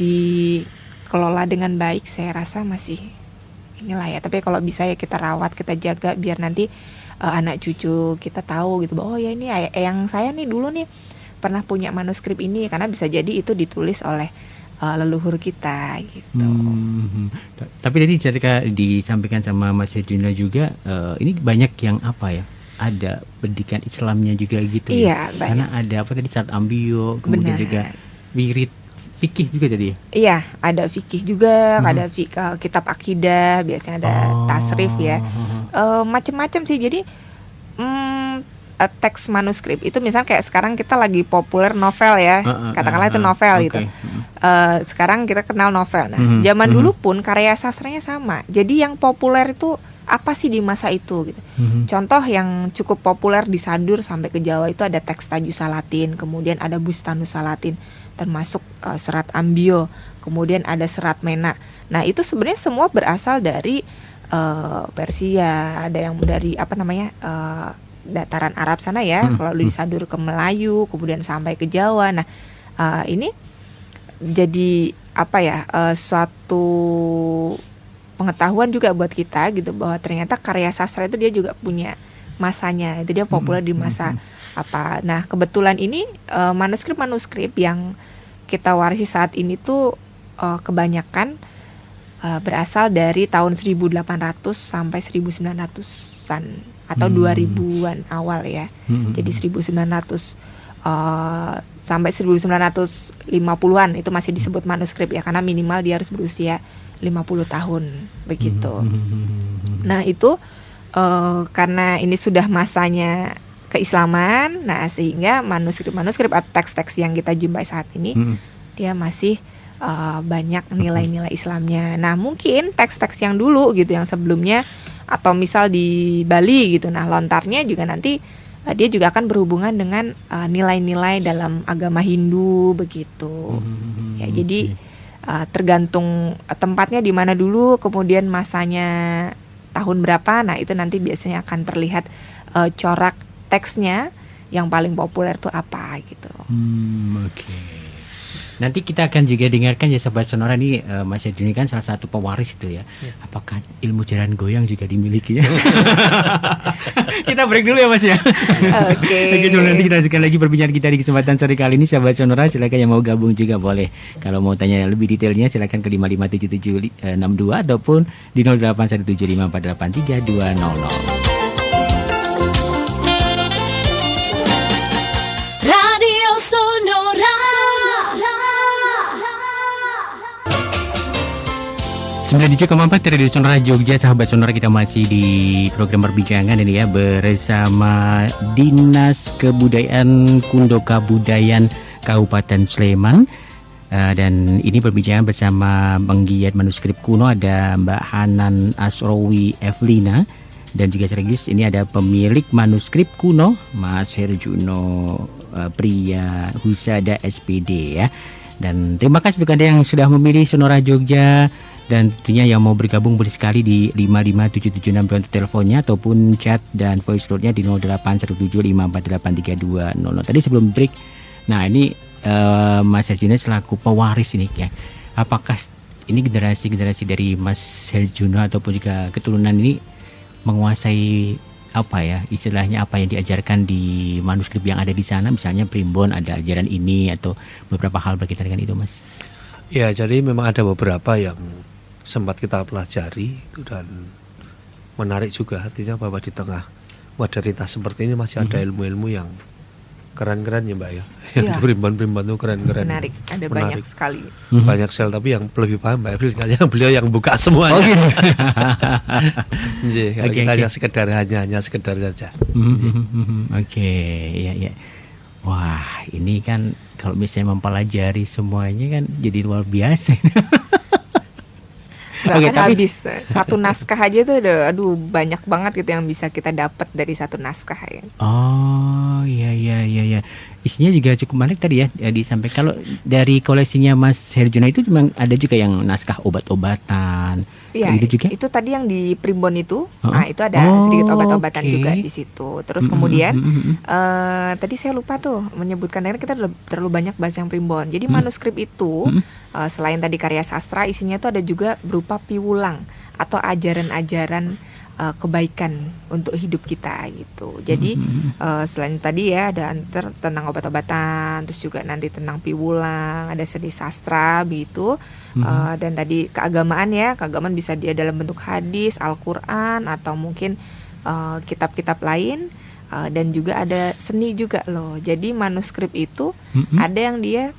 dikelola dengan baik saya rasa masih inilah ya. Tapi kalau bisa ya kita rawat, kita jaga biar nanti anak cucu kita tahu gitu bahwa oh ya ini yang saya nih dulu nih pernah punya manuskrip ini karena bisa jadi itu ditulis oleh leluhur kita gitu. Tapi tadi ketika disampaikan sama Mas Herjuno juga ini banyak yang ada pendidikan Islamnya juga gitu ya. Iya, Karena ada tadi saat ambio, kemudian juga wirid fikih juga tadi. Iya, ada fikih juga, ada kitab akidah, biasanya ada tasrif ya. Macam-macam sih. Jadi teks manuskrip itu misalnya kayak sekarang kita lagi populer novel ya. Katakanlah itu novel gitu. Sekarang kita kenal novel. Nah, zaman dulu pun karya sastranya sama. Jadi yang populer itu apa sih di masa itu gitu. Contoh yang cukup populer di Sadur sampai ke Jawa itu ada teks Tajusalatin, kemudian ada Bustanusalatin, termasuk serat Ambio, kemudian ada serat Mena. Nah, itu sebenarnya semua berasal dari Persia, ada yang dari dataran Arab sana ya, kalau di Sadur ke Melayu, kemudian sampai ke Jawa. Nah, ini jadi suatu pengetahuan juga buat kita gitu bahwa ternyata karya sastra itu dia juga punya masanya. Itu dia populer di masa apa. Nah, kebetulan ini manuskrip yang kita warisi saat ini tuh kebanyakan berasal dari tahun 1800 sampai 1900-an atau 2000-an awal ya. Jadi 1900 sampai 1950-an itu masih disebut manuskrip ya karena minimal dia harus berusia 50 tahun begitu. Nah, itu karena ini sudah masanya keislaman, nah sehingga manuskrip atau teks-teks yang kita jumpai saat ini dia masih banyak nilai-nilai Islamnya. Nah, mungkin teks-teks yang dulu gitu yang sebelumnya atau misal di Bali gitu, nah lontarnya juga nanti dia juga akan berhubungan dengan nilai-nilai dalam agama Hindu begitu. Ya, jadi tergantung tempatnya di mana dulu, kemudian masanya tahun berapa. Nah, itu nanti biasanya akan terlihat corak teksnya yang paling populer tuh apa gitu. Oke. Nanti kita akan juga dengarkan ya Sobat Sonora nih, Mas Herjuno kan salah satu pewaris itu ya. Apakah ilmu jalan goyang juga dimiliki ya? Kita break dulu ya Mas ya. Oke, sebelum nanti kita lanjutkan lagi perbincangan kita di kesempatan sore kali ini. Sahabat Sonora silakan yang mau gabung juga boleh. Kalau mau tanya lebih detailnya silakan ke 5577762 ataupun di 08175483 200. Radio Sonora. 97,4 Radio Sonora Jogja. Sahabat Sonora, kita masih di program perbincangan ini ya bersama Dinas Kebudayaan Kundo Kabudayan Kabupaten Sleman. Dan ini perbincangan bersama penggiat manuskrip kuno, ada Mbak Hanan Asrowi Evelina, dan juga sekaligus ini ada pemilik manuskrip kuno Mas Herjuno Pria Husada SPD ya. Dan terima kasih untuk Anda yang sudah memilih Sonora Jogja. Dan tentunya yang mau bergabung boleh sekali di 55776 untuk teleponnya ataupun chat dan voice note-nya di 0817548320. Tadi sebelum break, nah ini Mas Herjuno selaku pewaris ini ya. Apakah ini generasi dari Mas Herjuno ataupun juga keturunan ini menguasai apa ya istilahnya, apa yang diajarkan di manuskrip yang ada di sana, misalnya primbon ada ajaran ini atau beberapa hal berkaitan dengan itu, Mas? Ya, jadi memang ada beberapa yang sempat kita pelajari itu dan menarik juga, artinya bahwa di tengah modernitas seperti ini masih ada ilmu-ilmu yang keren-keren ya Mbak ya. Yang Iya. primbon-primbon itu keren-keren. Menarik, ada banyak sekali. Banyak sekali, tapi yang lebih paham Mbak Evelyn kayaknya beliau yang buka semuanya. Oke. Nggih, kalau Oke, kita oke. hanya sekedar saja. Oke, ya. Wah, ini kan kalau misalnya mempelajari semuanya kan jadi luar biasa. Nggak Oke, akan tapi- habis. Satu naskah aja tuh udah, aduh banyak banget gitu yang bisa kita dapat dari satu naskah ya. Oh, iya. Isinya juga cukup menarik tadi ya, disampaikan. Kalau dari koleksinya Mas Herjuna itu memang ada juga yang naskah obat-obatan. Iya, Kayak gitu juga? itu tadi yang di primbon itu, Oh. nah itu ada Oh, sedikit obat-obatan oke. juga di situ. Terus kemudian tadi saya lupa tuh menyebutkan, karena kita terlalu banyak bahas yang primbon. Jadi manuskrip itu selain tadi karya sastra, isinya tuh ada juga berupa piwulang atau ajaran-ajaran kebaikan untuk hidup kita gitu. Jadi selain tadi ya ada tentang obat-obatan, terus juga nanti tentang piwulang, ada seni sastra begitu. Dan tadi keagamaan ya, keagamaan bisa dia dalam bentuk hadis, Al-Quran, atau mungkin kitab-kitab lain. Dan juga ada seni juga loh. Jadi manuskrip itu ada yang dia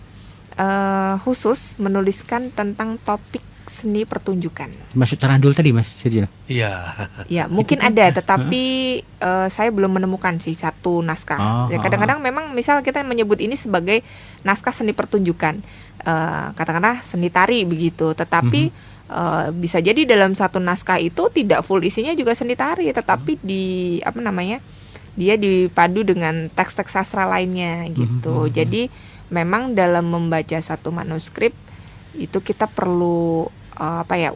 khusus menuliskan tentang topik seni pertunjukan. Maksud Tarandul tadi Mas Herjuna? Iya. Ya mungkin ada, tetapi saya belum menemukan sih satu naskah. Ya, kadang-kadang memang misal kita menyebut ini sebagai naskah seni pertunjukan, katakanlah seni tari begitu. Tetapi bisa jadi dalam satu naskah itu tidak full isinya juga seni tari, tetapi dia dipadu dengan teks-teks sastra lainnya gitu. Jadi memang dalam membaca satu manuskrip itu kita perlu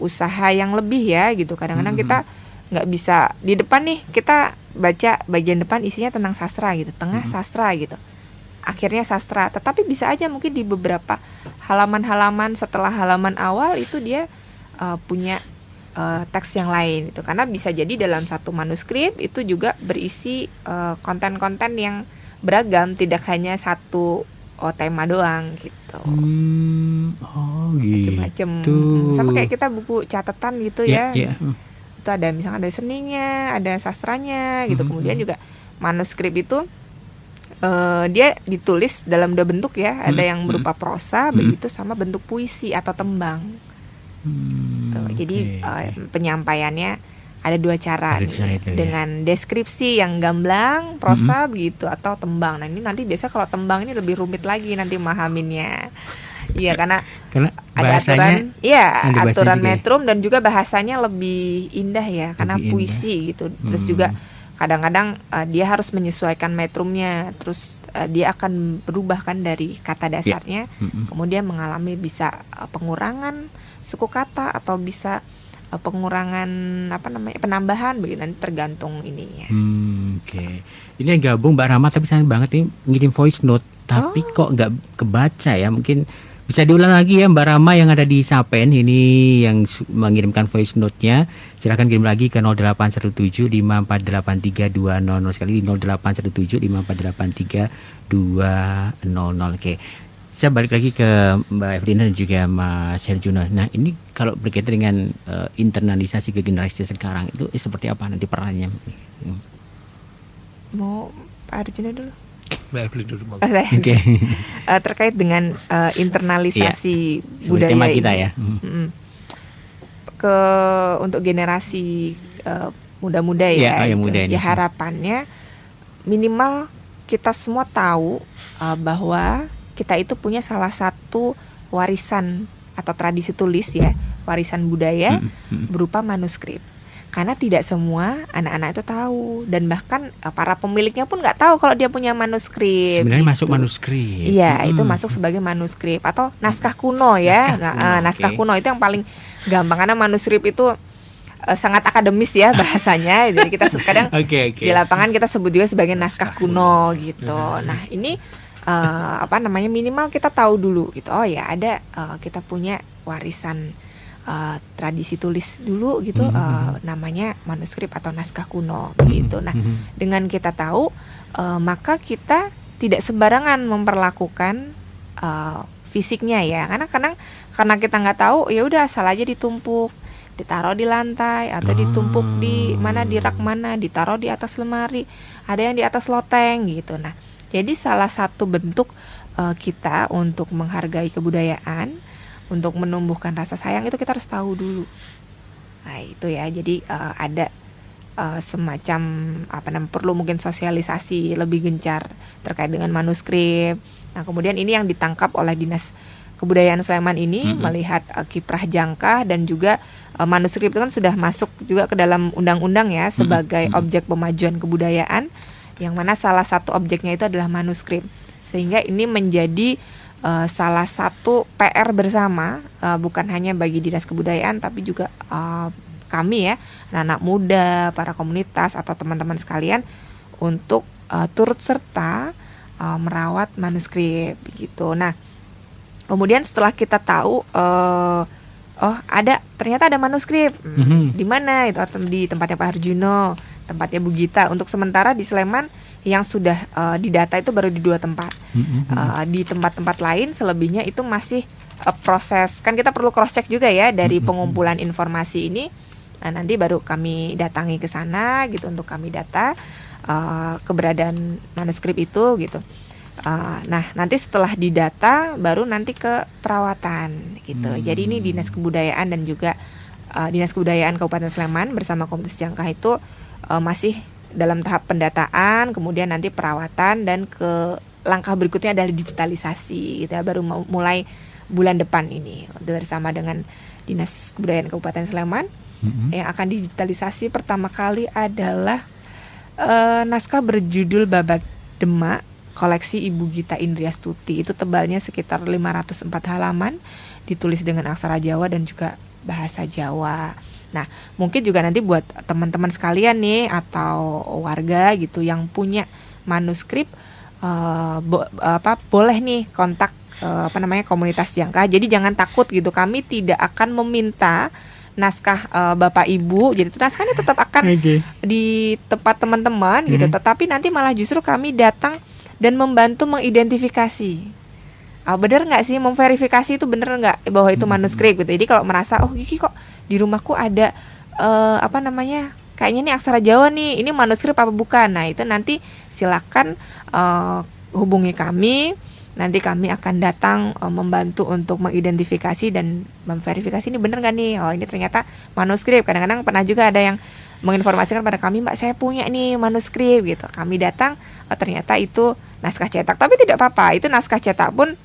usaha yang lebih ya gitu. Kadang-kadang kita nggak bisa di depan nih kita baca bagian depan isinya tentang sastra gitu, tengah sastra gitu, akhirnya sastra, tetapi bisa aja mungkin di beberapa halaman-halaman setelah halaman awal itu dia punya teks yang lain itu, karena bisa jadi dalam satu manuskrip itu juga berisi konten-konten yang beragam, tidak hanya satu tema doang gitu. Gitu. Macem-macem. Sama kayak kita buku catatan gitu ya. Itu ada misalnya ada seninya, ada sastranya gitu. Kemudian juga manuskrip itu dia ditulis dalam dua bentuk ya. Ada yang berupa prosa begitu, sama bentuk puisi atau tembang. Jadi penyampaiannya ada dua cara Ada nih, cara itu, ya. dengan deskripsi yang gamblang, prosa begitu, atau tembang. Nah ini nanti biasa kalau tembang ini lebih rumit lagi nanti memahaminnya. Iya, karena ada bahasanya aturan, ada bahasanya aturan juga ya? metrum dan juga bahasanya lebih indah ya, karena Lebih indah. puisi gitu. Terus juga kadang-kadang dia harus menyesuaikan metrumnya, terus dia akan berubah kan dari kata dasarnya, kemudian mengalami bisa pengurangan suku kata atau bisa pengurangan penambahan begitu, nanti tergantung ininya. Oke. Ini yang gabung Mbak Rama, tapi sayang banget nih ngirim voice note, tapi kok nggak kebaca ya. Mungkin bisa diulang lagi ya Mbak Rama yang ada di Sapen ini yang mengirimkan voice note-nya. Silakan kirim lagi ke 081754832000 sekali di 081754832000. Oke. Saya balik lagi ke Mbak Evelina dan juga Mas Herjuna. Nah ini kalau berkaitan dengan internalisasi ke generasi sekarang itu seperti apa nanti perannya? Mau Pak Arjuna dulu? Mbak Evelyn dulu. Oke. Terkait dengan internalisasi Sebagai budaya tema kita ini, ya. untuk generasi muda-muda ya, yang muda ini. ya harapannya minimal kita semua tahu bahwa kita itu punya salah satu warisan atau tradisi tulis ya, warisan budaya berupa manuskrip. Karena tidak semua anak-anak itu tahu, dan bahkan para pemiliknya pun nggak tahu kalau dia punya manuskrip. Sebenarnya gitu. masuk manuskrip. Iya, itu masuk sebagai manuskrip atau naskah kuno ya. Naskah kuno itu yang paling gampang, karena manuskrip itu sangat akademis ya bahasanya. Jadi kita kadang di lapangan kita sebut juga sebagai naskah kuno gitu. Nah ini minimal kita tahu dulu gitu. Oh ya ada kita punya warisan tradisi tulis dulu gitu, namanya manuskrip atau naskah kuno begitu. Nah, dengan kita tahu, maka kita tidak sembarangan memperlakukan fisiknya ya, karena kita nggak tahu, ya udah asal aja ditumpuk, ditaruh di lantai atau ditumpuk di mana, di rak mana, ditaruh di atas lemari, ada yang di atas loteng gitu. Nah, jadi salah satu bentuk kita untuk menghargai kebudayaan, untuk menumbuhkan rasa sayang itu kita harus tahu dulu. Nah itu ya, jadi ada semacam perlu mungkin sosialisasi lebih gencar terkait dengan manuskrip. Nah kemudian ini yang ditangkap oleh Dinas Kebudayaan Sleman ini melihat kiprah jangka dan juga manuskrip itu kan sudah masuk juga ke dalam undang-undang ya sebagai objek pemajuan kebudayaan, yang mana salah satu objeknya itu adalah manuskrip, sehingga ini menjadi salah satu PR bersama, bukan hanya bagi Dinas Kebudayaan tapi juga kami ya, anak-anak muda, para komunitas atau teman-teman sekalian untuk turut serta merawat manuskrip gitu. Nah, kemudian setelah kita tahu ternyata ada manuskrip. Di mana itu? Di tempatnya Pak Harjuno, tempatnya Bu Gita. Untuk sementara di Sleman yang sudah didata itu baru di 2 tempat. Di tempat-tempat lain selebihnya itu masih proses. Kan kita perlu cross check juga ya dari pengumpulan informasi ini. Nah, nanti baru kami datangi ke sana gitu untuk kami data keberadaan manuskrip itu gitu. Nah, nanti setelah didata baru nanti ke perawatan gitu. Jadi ini Dinas Kebudayaan dan juga Dinas Kebudayaan Kabupaten Sleman bersama Komunitas Jangka itu masih dalam tahap pendataan, kemudian nanti perawatan, dan ke langkah berikutnya adalah digitalisasi gitu ya, baru mulai bulan depan ini bersama dengan Dinas Kebudayaan Kabupaten Sleman. Yang akan digitalisasi pertama kali adalah naskah berjudul Babak Demak koleksi Ibu Gita Indriastuti. Itu tebalnya sekitar 504 halaman, ditulis dengan aksara Jawa dan juga bahasa Jawa. Nah, mungkin juga nanti buat teman-teman sekalian nih atau warga gitu yang punya manuskrip, boleh nih kontak Komunitas Jangka. Jadi jangan takut gitu, kami tidak akan meminta naskah Bapak Ibu, jadi itu naskahnya tetap akan di tempat teman-teman gitu, tetapi nanti malah justru kami datang dan membantu mengidentifikasi. Bener nggak sih, memverifikasi itu bener nggak bahwa itu manuskrip gitu. Jadi kalau merasa Gigi kok di rumahku ada kayaknya nih aksara Jawa nih, ini manuskrip apa bukan? Nah itu nanti silakan hubungi kami. Nanti kami akan datang membantu untuk mengidentifikasi dan memverifikasi ini bener nggak nih. Ini ternyata manuskrip. Kadang-kadang pernah juga ada yang menginformasikan pada kami, Mbak saya punya nih manuskrip gitu. Kami datang, ternyata itu naskah cetak. Tapi tidak apa-apa, itu naskah cetak pun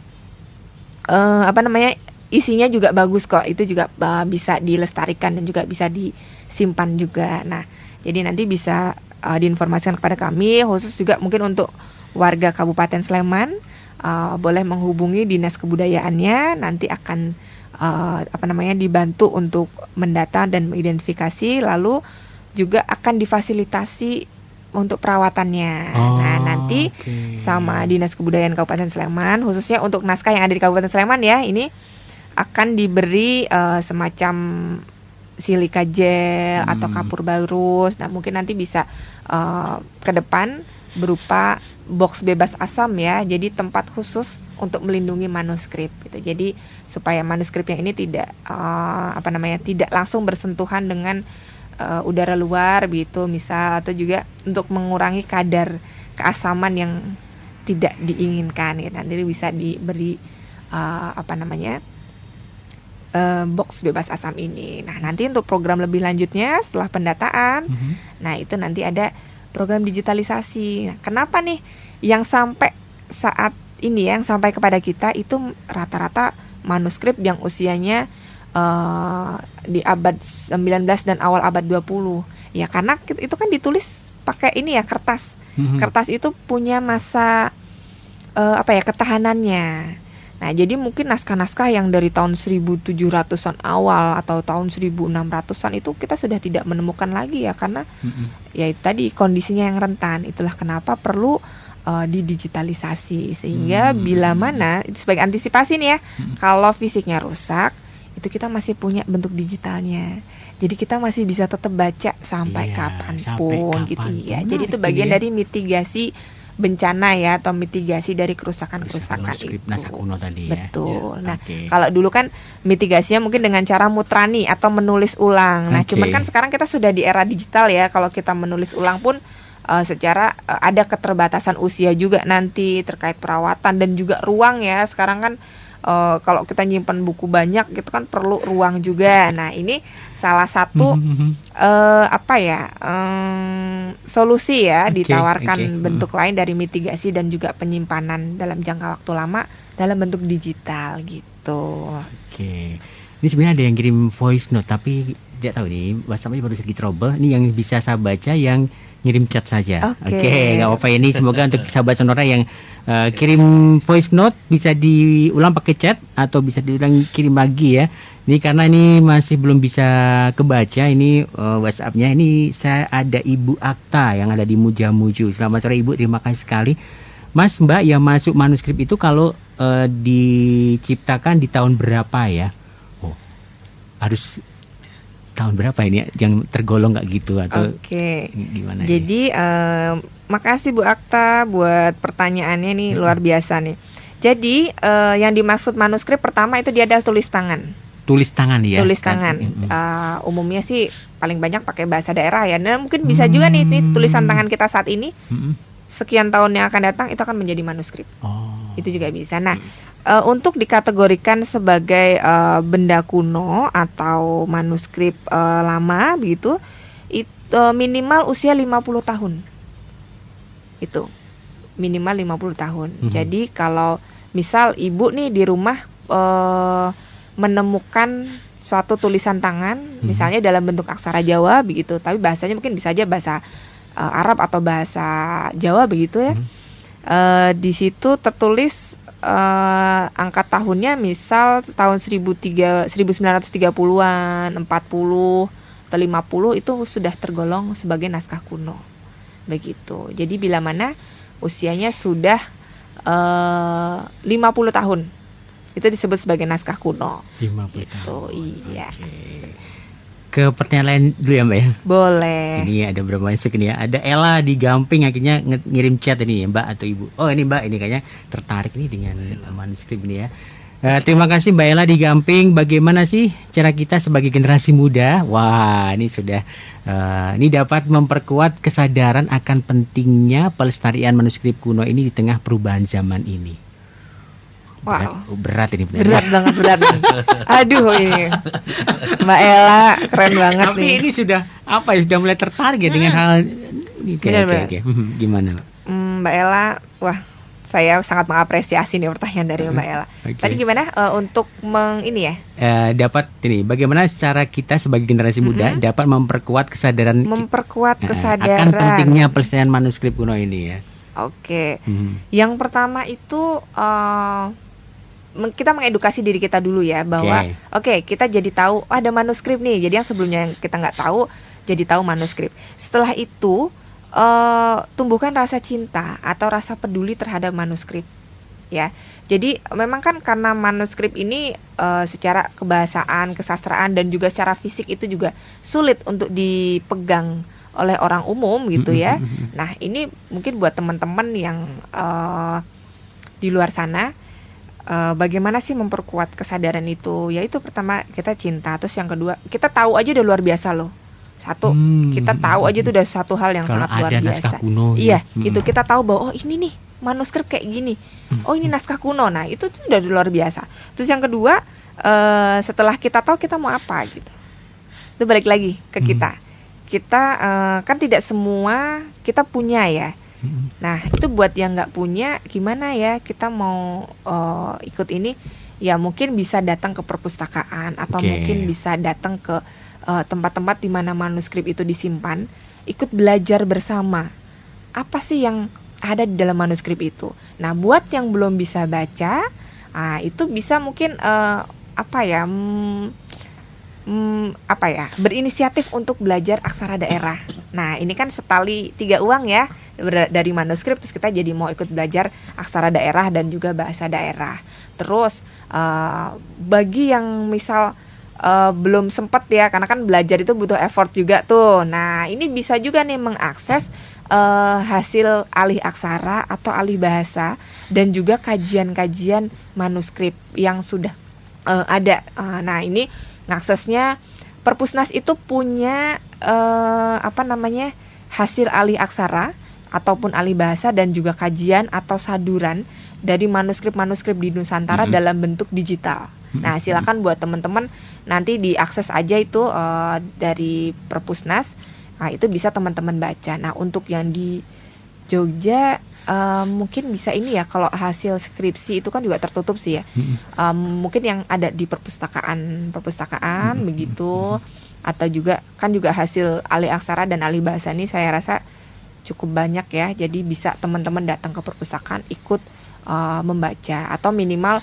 isinya juga bagus kok. Itu juga bisa dilestarikan dan juga bisa disimpan juga. Nah, jadi nanti bisa diinformasikan kepada kami, khusus juga mungkin untuk warga Kabupaten Sleman. Boleh menghubungi Dinas Kebudayaannya, nanti akan dibantu untuk mendata dan mengidentifikasi, lalu juga akan difasilitasi untuk perawatannya. Nah nanti sama Dinas Kebudayaan Kabupaten Sleman, khususnya untuk naskah yang ada di Kabupaten Sleman ya, ini akan diberi semacam silika gel atau kapur barus. Nah mungkin nanti bisa ke depan berupa box bebas asam ya, jadi tempat khusus untuk melindungi manuskrip gitu. Jadi supaya manuskripnya ini tidak tidak langsung bersentuhan dengan udara luar gitu misal, atau juga untuk mengurangi kadar keasaman yang tidak diinginkan ya. Nanti bisa diberi box bebas asam ini. Nah nanti untuk program lebih lanjutnya setelah pendataan, nah itu nanti ada program digitalisasi. Nah, kenapa nih yang sampai saat ini yang sampai kepada kita itu rata-rata manuskrip yang usianya di abad 19 dan awal abad 20. Ya karena itu kan ditulis pakai ini ya, kertas. Kertas itu punya masa ketahanannya. Nah, jadi mungkin naskah-naskah yang dari tahun 1700-an awal atau tahun 1600-an itu kita sudah tidak menemukan lagi ya, karena ya itu tadi kondisinya yang rentan. Itulah kenapa perlu didigitalisasi, sehingga bila mana itu sebagai antisipasi nih ya, kalau fisiknya rusak itu kita masih punya bentuk digitalnya. Jadi kita masih bisa tetap baca sampai kapanpun gitu ya. Jadi itu bagian dari mitigasi bencana ya, atau mitigasi dari kerusakan-kerusakan itu. Naskah kuno tadi ya. Betul. Nah, kalau dulu kan mitigasinya mungkin dengan cara mutrani atau menulis ulang. Nah, cuman kan sekarang kita sudah di era digital ya. Kalau kita menulis ulang pun secara ada keterbatasan usia juga nanti terkait perawatan dan juga ruang ya. Sekarang kan kalau kita nyimpan buku banyak gitu kan perlu ruang juga. Nah, ini salah satu solusi ya, ditawarkan bentuk lain dari mitigasi dan juga penyimpanan dalam jangka waktu lama dalam bentuk digital gitu. Ini sebenarnya ada yang kirim voice note tapi tidak tahu nih WhatsApp-nya baru sedikit trouble. Ini yang bisa saya baca yang ngirim chat saja. Nggak apa-apa ini. Semoga untuk sahabat Sonora yang kirim voice note bisa diulang pakai chat atau bisa diulang kirim lagi ya. Ini karena ini masih belum bisa kebaca ini WhatsApp-nya. Ini saya ada Ibu Akta yang ada di Mujamuju. Selamat sore Ibu, terima kasih sekali. Mas, Mbak, yang masuk manuskrip itu kalau diciptakan di tahun berapa ya? Oh, harus tahun berapa ini yang tergolong nggak gitu atau gimana? Jadi makasih Bu Akta buat pertanyaannya nih, luar biasa nih. Jadi yang dimaksud manuskrip pertama itu dia adalah tulis tangan. Tulis tangan ya. Tulis tangan. Umumnya sih paling banyak pakai bahasa daerah ya. Dan mungkin bisa juga nih tulisan tangan kita saat ini. Sekian tahun yang akan datang itu akan menjadi manuskrip. Itu juga bisa. Nah, untuk dikategorikan sebagai benda kuno atau manuskrip lama begitu, itu minimal usia 50 tahun. Itu minimal 50 tahun. Jadi kalau misal ibu nih di rumah menemukan suatu tulisan tangan, misalnya dalam bentuk aksara Jawa begitu, tapi bahasanya mungkin bisa aja bahasa Arab atau bahasa Jawa begitu ya. Di situ tertulis angka tahunnya misal tahun 1930-an, 40 atau 50 itu sudah tergolong sebagai naskah kuno. Begitu. Jadi bila mana usianya sudah 50 tahun, itu disebut sebagai naskah kuno. 50 gitu, tahun. Iya. Ke pertanyaan lain dulu ya Mbak ya? Boleh. Ini ada berapa masuk ini ya? Ada Ella di Gamping akhirnya ngirim chat ini ya Mbak atau Ibu. Oh ini Mbak, ini kayaknya tertarik nih dengan manuskrip ini ya. Terima kasih Mbak Ella di Gamping. Bagaimana sih cara kita sebagai generasi muda? Wah ini sudah ini dapat memperkuat kesadaran akan pentingnya pelestarian manuskrip kuno ini di tengah perubahan zaman ini. Berat ini benar. Berat banget. Aduh ini Mbak Ella keren banget. Tapi nih. ini sudah sudah mulai tertarik ya dengan hal ini. Gimana Mbak Ella? Wah, saya sangat mengapresiasi nih pertanyaan dari Mbak Ella. Tadi gimana untuk dapat ini bagaimana cara kita sebagai generasi muda dapat memperkuat kesadaran akan pentingnya pelestarian manuskrip kuno ini ya. Yang pertama itu kita mengedukasi diri kita dulu ya bahwa kita jadi tahu ada manuskrip nih. Jadi yang sebelumnya kita nggak tahu jadi tahu manuskrip. Setelah itu tumbuhkan rasa cinta atau rasa peduli terhadap manuskrip ya. Jadi memang kan karena manuskrip ini secara kebahasaan, kesastraan dan juga secara fisik itu juga sulit untuk dipegang oleh orang umum gitu ya. Nah ini mungkin buat teman-teman yang di luar sana, bagaimana sih memperkuat kesadaran itu? Yaitu pertama kita cinta, terus yang kedua kita tahu aja udah luar biasa loh. Satu, kita tahu aja itu udah satu hal yang sangat luar biasa. Kuno, iya, itu kita tahu bahwa oh ini nih manuskrip kayak gini. Oh ini naskah kuno. Nah itu udah luar biasa. Terus yang kedua, setelah kita tahu kita mau apa gitu. Itu balik lagi ke kita. Kita kan tidak semua kita punya ya. Nah itu buat yang nggak punya gimana ya, kita mau ikut ini ya mungkin bisa datang ke perpustakaan atau mungkin bisa datang ke tempat-tempat di mana manuskrip itu disimpan, ikut belajar bersama apa sih yang ada di dalam manuskrip itu. Nah buat yang belum bisa baca, itu bisa mungkin berinisiatif untuk belajar aksara daerah. Nah ini kan setali 3 uang ya, dari manuskrip terus kita jadi mau ikut belajar aksara daerah dan juga bahasa daerah. Terus bagi yang misal belum sempat ya, karena kan belajar itu butuh effort juga tuh. Nah ini bisa juga nih mengakses hasil alih aksara atau alih bahasa dan juga kajian-kajian manuskrip yang sudah ada. Nah ini ngaksesnya Perpusnas itu punya hasil alih aksara ataupun alih bahasa dan juga kajian atau saduran dari manuskrip-manuskrip di Nusantara dalam bentuk digital. Nah, silakan buat teman-teman nanti diakses aja itu dari Perpusnas. Nah, itu bisa teman-teman baca. Nah, untuk yang di Jogja mungkin bisa ini ya, kalau hasil skripsi itu kan juga tertutup sih ya. Mungkin yang ada di perpustakaan begitu, atau juga kan juga hasil alih aksara dan alih bahasa ini saya rasa cukup banyak ya. Jadi bisa teman-teman datang ke perpustakaan ikut membaca, atau minimal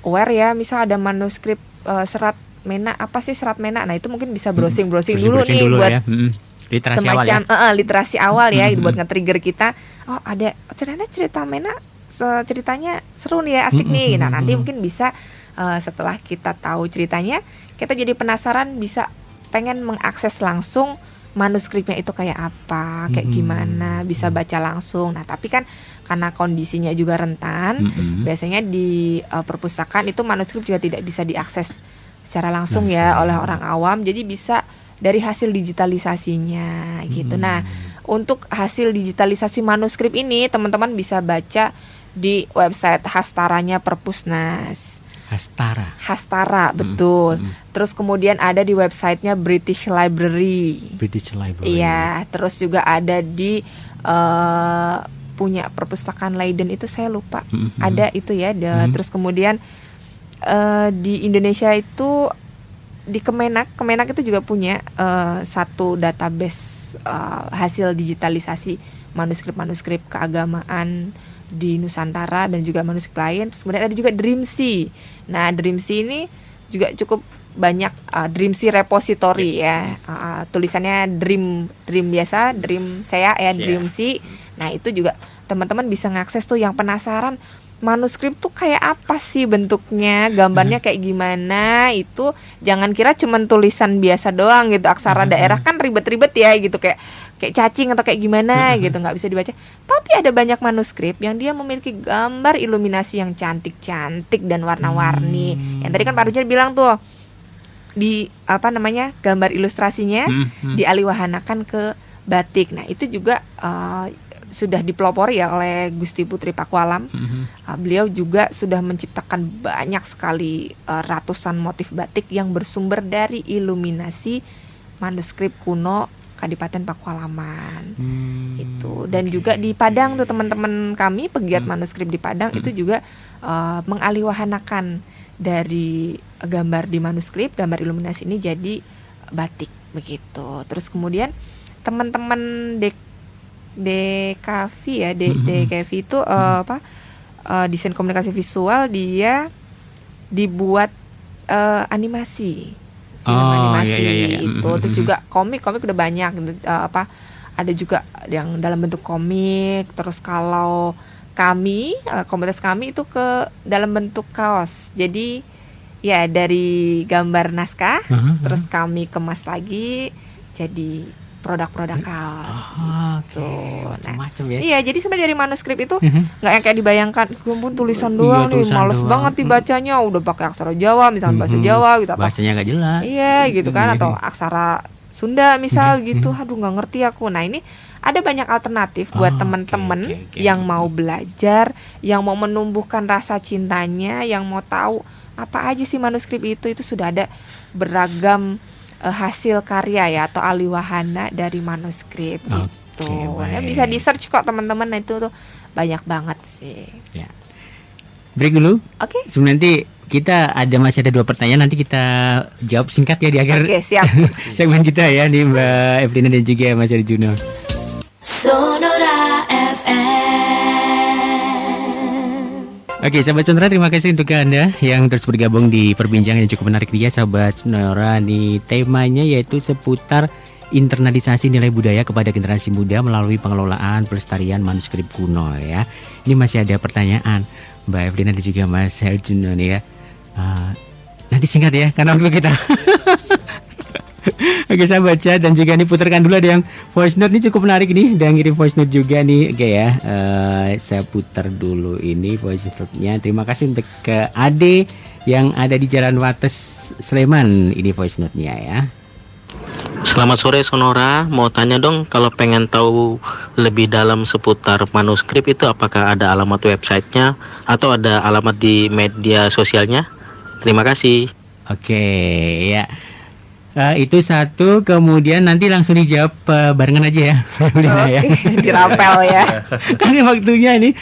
aware ya, misal ada manuskrip serat mena, apa sih serat mena. Nah, itu mungkin bisa browsing dulu nih buat ya. Literasi semacam awal ya. Literasi awal ya, buat nge-trigger kita. Oh, ada ternyata cerita mena, ceritanya seru nih ya, asik nih. Nah, nanti mungkin bisa setelah kita tahu ceritanya, kita jadi penasaran, bisa pengen mengakses langsung manuskripnya itu kayak apa, kayak gimana, bisa baca langsung. Nah, tapi kan karena kondisinya juga rentan, biasanya di perpustakaan itu manuskrip juga tidak bisa diakses secara langsung ya oleh orang awam. Jadi bisa dari hasil digitalisasinya gitu. Nah, untuk hasil digitalisasi manuskrip ini teman-teman bisa baca di website Hastaranya Perpusnas. Hastara, betul. Terus kemudian ada di websitenya British Library. Iya, terus juga ada di punya perpustakaan Leiden itu saya lupa. Ada itu ya. Terus kemudian di Indonesia itu di Kemenak itu juga punya satu database hasil digitalisasi manuskrip keagamaan di Nusantara dan juga manuskrip lain. Terus kemudian ada juga Dreamsea. Nah, Dreamsea ini juga cukup banyak, Dreamsea repository ya. Tulisannya dream biasa, dream saya ya, Dreamsea. Nah, itu juga teman-teman bisa ngakses tuh yang penasaran manuskrip tuh kayak apa sih bentuknya, gambarnya kayak gimana. Itu jangan kira cuman tulisan biasa doang gitu, aksara daerah kan ribet-ribet ya gitu, kayak cacing atau kayak gimana gitu, nggak bisa dibaca. Tapi ada banyak manuskrip yang dia memiliki gambar iluminasi yang cantik-cantik dan warna-warni. Yang tadi kan Pak Rujar bilang tuh, di gambar ilustrasinya dialihwahanakan ke batik. Nah, itu juga sudah dipelopori ya oleh Gusti Putri Pakualam. Beliau juga sudah menciptakan banyak sekali ratusan motif batik yang bersumber dari iluminasi manuskrip kuno Kadipaten Pakualaman. Itu. Dan juga di Padang tuh teman-teman kami pegiat manuskrip di Padang itu juga mengalihwahanakan dari gambar di manuskrip, gambar iluminasi ini jadi batik begitu. Terus kemudian teman-teman DKV ya, DKV itu desain komunikasi visual, dia dibuat animasi, animasi itu. Terus juga komik udah banyak gitu, ada juga yang dalam bentuk komik. Terus kalau kami komunitas kami itu ke dalam bentuk kaos. Jadi ya dari gambar naskah terus kami kemas lagi jadi produk-produk kaos gitu. Macam ya. Iya, jadi sebenarnya dari manuskrip itu nggak yang kayak dibayangkan, ampun tulisan doang nih, males banget dibacanya, udah pakai aksara Jawa misalnya, bahasa Jawa gitu, atau bahasanya nggak jelas. Iya, gitu kan, atau aksara Sunda misal gitu. Aduh, nggak ngerti aku. Nah, ini ada banyak alternatif buat teman-teman yang mau belajar, yang mau menumbuhkan rasa cintanya, yang mau tahu apa aja sih manuskrip itu sudah ada beragam hasil karya ya, atau alihwahana dari manuskrip gitu. Nah, bisa di search kok teman-teman, itu tuh banyak banget sih. Ya. Break dulu. Oke. Sebelum nanti kita masih ada 2 pertanyaan, nanti kita jawab singkat ya di akhir. Oke, siap. segmen kita ya, nih Mbak Evelina dan juga Mas Arjuno. Sonora FM. Oke, sahabat Sonora, terima kasih untuk Anda yang terus bergabung di perbincangan yang cukup menarik dia, sahabat Sonora. Nih temanya yaitu seputar internalisasi nilai budaya kepada generasi muda melalui pengelolaan pelestarian manuskrip kuno ya. Ini masih ada pertanyaan Mbak Evelyn dan juga Mas Herjuno nih ya. Nanti singkat ya karena waktu kita. Oke, saya baca dan juga nih putarkan dulu, ada yang voice note ini cukup menarik nih, ada yang ngirim voice note juga nih. Oke ya, saya putar dulu ini voice note-nya. Terima kasih untuk ke Ade yang ada di Jalan Wates Sleman, ini voice note-nya ya. Selamat sore Sonora, mau tanya dong, kalau pengen tahu lebih dalam seputar manuskrip itu apakah ada alamat websitenya atau ada alamat di media sosialnya? Terima kasih. Oke ya. Itu satu, kemudian nanti langsung dijawab barengan aja ya. Ya. Dirapel ya. Karena waktunya ini.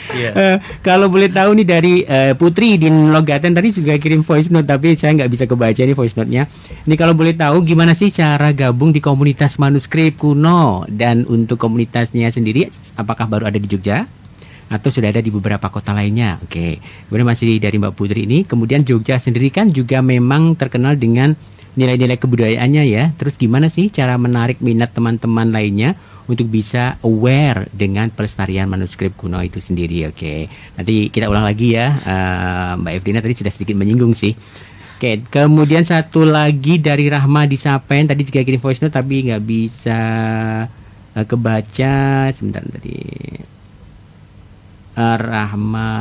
Kalau boleh tahu nih dari Putri di Logaten tadi juga kirim voice note, tapi saya nggak bisa kebaca nih voice note-nya. Ini kalau boleh tahu gimana sih cara gabung di komunitas manuskrip kuno, dan untuk komunitasnya sendiri apakah baru ada di Jogja atau sudah ada di beberapa kota lainnya? Oke. Kemudian masih dari Mbak Putri ini, kemudian Jogja sendiri kan juga memang terkenal dengan nilai-nilai kebudayaannya ya. Terus gimana sih cara menarik minat teman-teman lainnya untuk bisa aware dengan pelestarian manuskrip kuno itu sendiri? Oke, nanti kita ulang lagi ya. Mbak Evelina tadi sudah sedikit menyinggung sih. Oke, kemudian satu lagi dari Rahma di Sapen, tadi juga kirim voice note tapi nggak bisa kebaca. Sebentar tadi. Rahma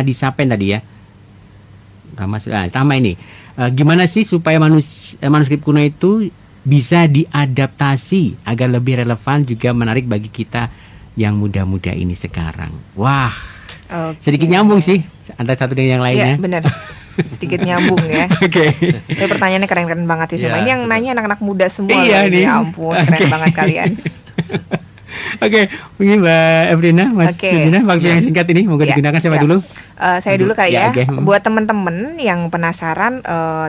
di Sapen tadi ya. Rahma ini. Gimana sih supaya manuskrip kuno itu bisa diadaptasi agar lebih relevan juga menarik bagi kita yang muda-muda ini sekarang? Wah, sedikit nyambung sih antara satu dengan yang lainnya. Iya, benar. Sedikit nyambung ya. Oke. Tapi pertanyaannya keren-keren banget sih semua. Ini yang nanya anak-anak muda semua. Iya nih. Ya ampun, keren banget kalian. Oke, mungkin Mbak Evelina, Mas Evelina, waktu yang singkat ini monggo digunakan siapa dulu? Saya dulu kali ya. Okay. Buat teman-teman yang penasaran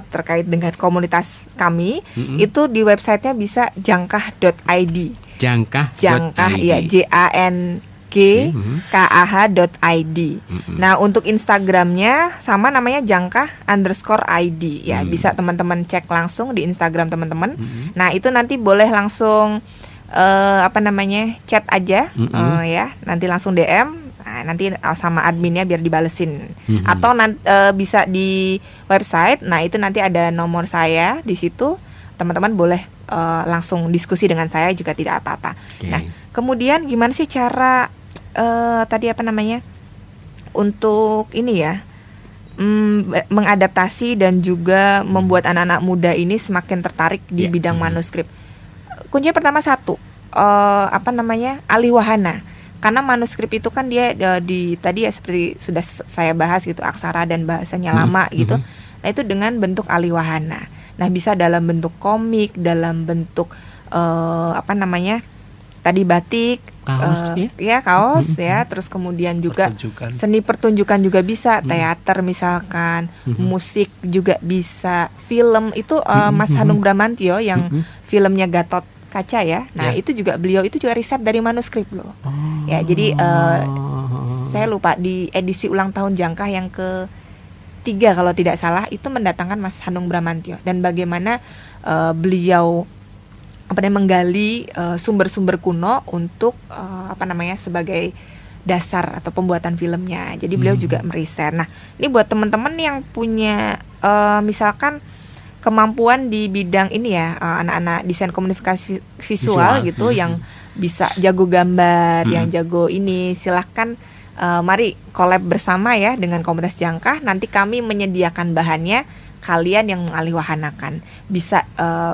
terkait dengan komunitas kami, itu di websitenya bisa jangkah.id. Jangkah ya, JANGKAH.id. Nah, untuk Instagramnya sama namanya jangkah_id ya. Bisa teman-teman cek langsung di Instagram teman-teman. Nah, itu nanti boleh langsung chat aja ya, nanti langsung DM, nanti sama adminnya biar dibalesin. Atau bisa di website. Nah, itu nanti ada nomor saya di situ, teman-teman boleh langsung diskusi dengan saya juga tidak apa-apa. Nah, kemudian gimana sih cara untuk ini ya, mengadaptasi dan juga membuat anak-anak muda ini semakin tertarik di bidang manuskrip? Kuncinya pertama satu, ahli wahana. Karena manuskrip itu kan dia tadi ya seperti sudah saya bahas gitu, aksara dan bahasanya lama gitu. Nah, itu dengan bentuk ahli wahana. Nah, bisa dalam bentuk komik, dalam bentuk tadi batik, kaos ya, terus kemudian juga seni pertunjukan juga bisa, teater misalkan, musik juga bisa, film itu Mas Hanung Bramantyo yang filmnya Gatot Kaca ya. Nah, itu juga beliau itu juga riset dari manuskrip loh. Ya, jadi saya lupa di edisi ulang tahun Jangkah yang ke-3 kalau tidak salah itu mendatangkan Mas Hanung Bramantyo, dan bagaimana beliau menggali sumber-sumber kuno untuk sebagai dasar atau pembuatan filmnya. Jadi beliau juga meriset. Nah, ini buat teman-teman yang punya misalkan kemampuan di bidang ini ya, anak-anak desain komunikasi visual gitu, yang bisa jago gambar, yang jago ini, silahkan mari collab bersama ya dengan komunitas Jangkah. Nanti kami menyediakan bahannya, kalian yang mengalihwahanakan bisa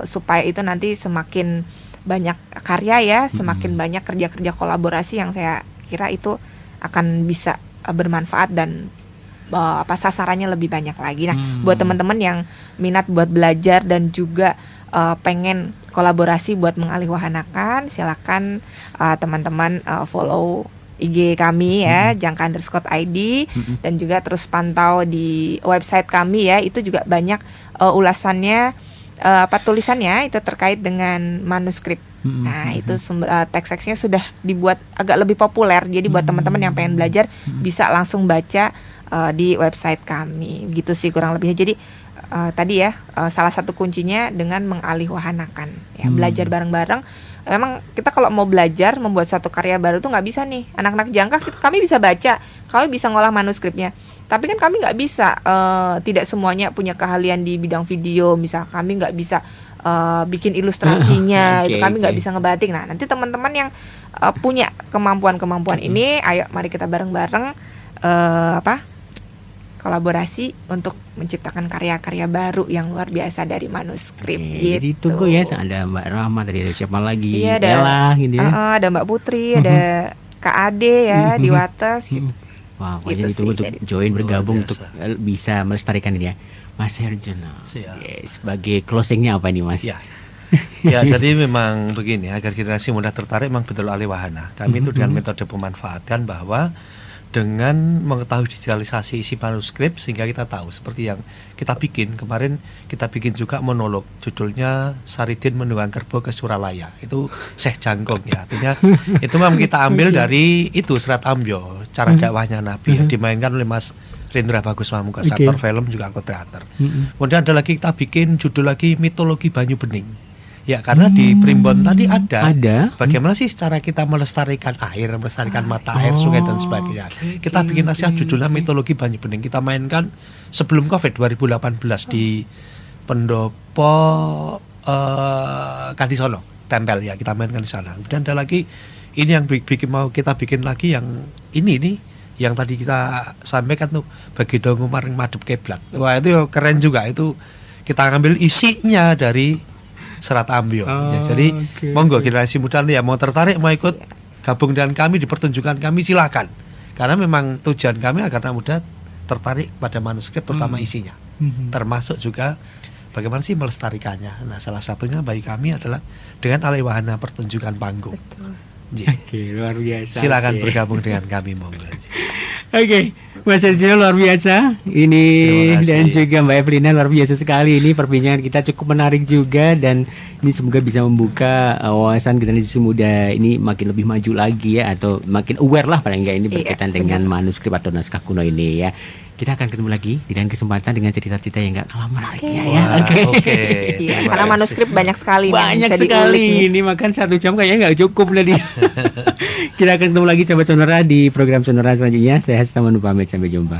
supaya itu nanti semakin banyak karya ya, semakin banyak kerja-kerja kolaborasi yang saya kira itu akan bisa bermanfaat dan sasarannya lebih banyak lagi. Nah, buat teman-teman yang minat buat belajar dan juga pengen kolaborasi buat mengalihwahanakan, silakan teman-teman follow IG kami ya, jangkah_id, dan juga terus pantau di website kami ya, itu juga banyak ulasannya, tulisannya itu terkait dengan manuskrip. Nah, itu teks-teksnya sudah dibuat agak lebih populer, jadi buat teman-teman yang pengen belajar bisa langsung baca di website kami, gitu sih kurang lebihnya. Jadi tadi ya salah satu kuncinya dengan mengalihwahanakan ya, belajar bareng-bareng. Memang kita kalau mau belajar membuat satu karya baru tuh nggak bisa nih anak-anak jangka, kami bisa baca, kami bisa ngolah manuskripnya, tapi kan kami nggak bisa, tidak semuanya punya keahlian di bidang video, misal kami nggak bisa bikin ilustrasinya, itu kami nggak bisa ngebatik. Nah nanti teman-teman yang punya kemampuan ini, ayo mari kita bareng-bareng kolaborasi untuk menciptakan karya-karya baru yang luar biasa dari manuskrip. Gitu. Jadi tunggu ya, ada Mbak Rahma, tadi ada siapa lagi? Iya, Ella gitu ya. Ada Mbak Putri, ada Kak Ade ya di Wates. Gitu. Wah, pokoknya Gitu ditunggu untuk join bergabung untuk bisa melestarikan ini ya. Mas Herjono. Sebagai closingnya apa nih Mas? Ya. Ya, jadi memang begini, agar generasi muda tertarik memang betul alih wahana. Kami itu dengan metode pemanfaatan bahwa dengan mengetahui digitalisasi isi manuskrip sehingga kita tahu seperti yang kita bikin kemarin, kita bikin juga monolog judulnya Saridin Menunggang Kerbau ke Suralaya, itu Syekh Jangkung ya, artinya itu memang kita ambil dari itu Serat Ambyo, cara dakwahnya Nabi ya, dimainkan oleh Mas Rendra Bagus Pamungkas, aktor film juga aktor teater. Kemudian ada lagi kita bikin judul lagi Mitologi Banyu Bening. Ya, karena di Primbon tadi ada bagaimana sih cara kita melestarikan air, melestarikan mata air, sungai dan sebagainya. Kita bikin naskah judulnya Mitologi Banyu Bening. Kita mainkan sebelum Covid 2018 di Pendopo Katisono, Tempel ya, kita mainkan di sana. Kemudian ada lagi ini yang mau kita bikin lagi yang ini nih, yang tadi kita sampaikan tuh bagi dong Umar Madep Keblat. Wah, itu keren juga, itu kita ngambil isinya dari Serat Ambyo. Jadi monggo generasi muda nih ya, mau tertarik mau ikut gabung dengan kami di pertunjukan kami, silakan. Karena memang tujuan kami agar anak muda tertarik pada manuskrip, terutama isinya. Termasuk juga bagaimana sih melestarikannya. Nah, salah satunya bagi kami adalah dengan alih wahana pertunjukan panggung. Oke, luar biasa. Silakan bergabung dengan kami, monggo. Oke, Mas Herjono luar biasa. Ini dan juga Mbak Evelina luar biasa sekali. Ini perbincangan kita cukup menarik juga, dan ini semoga bisa membuka wawasan generasi muda ini makin lebih maju lagi ya, atau makin aware lah paling enggak ini berkaitan dengan manuskrip atau naskah kuno ini ya. Kita akan ketemu lagi di lain kesempatan dengan cerita-cerita yang gak kalah menariknya ya. Oke. Iya, karena manuskrip banyak sekali. Banyak sekali. Ini makan 1 jam kayaknya nggak cukup tadi. Kita akan ketemu lagi sahabat Sonora di program Sonora selanjutnya. Saya Hasta pamit, sampai jumpa.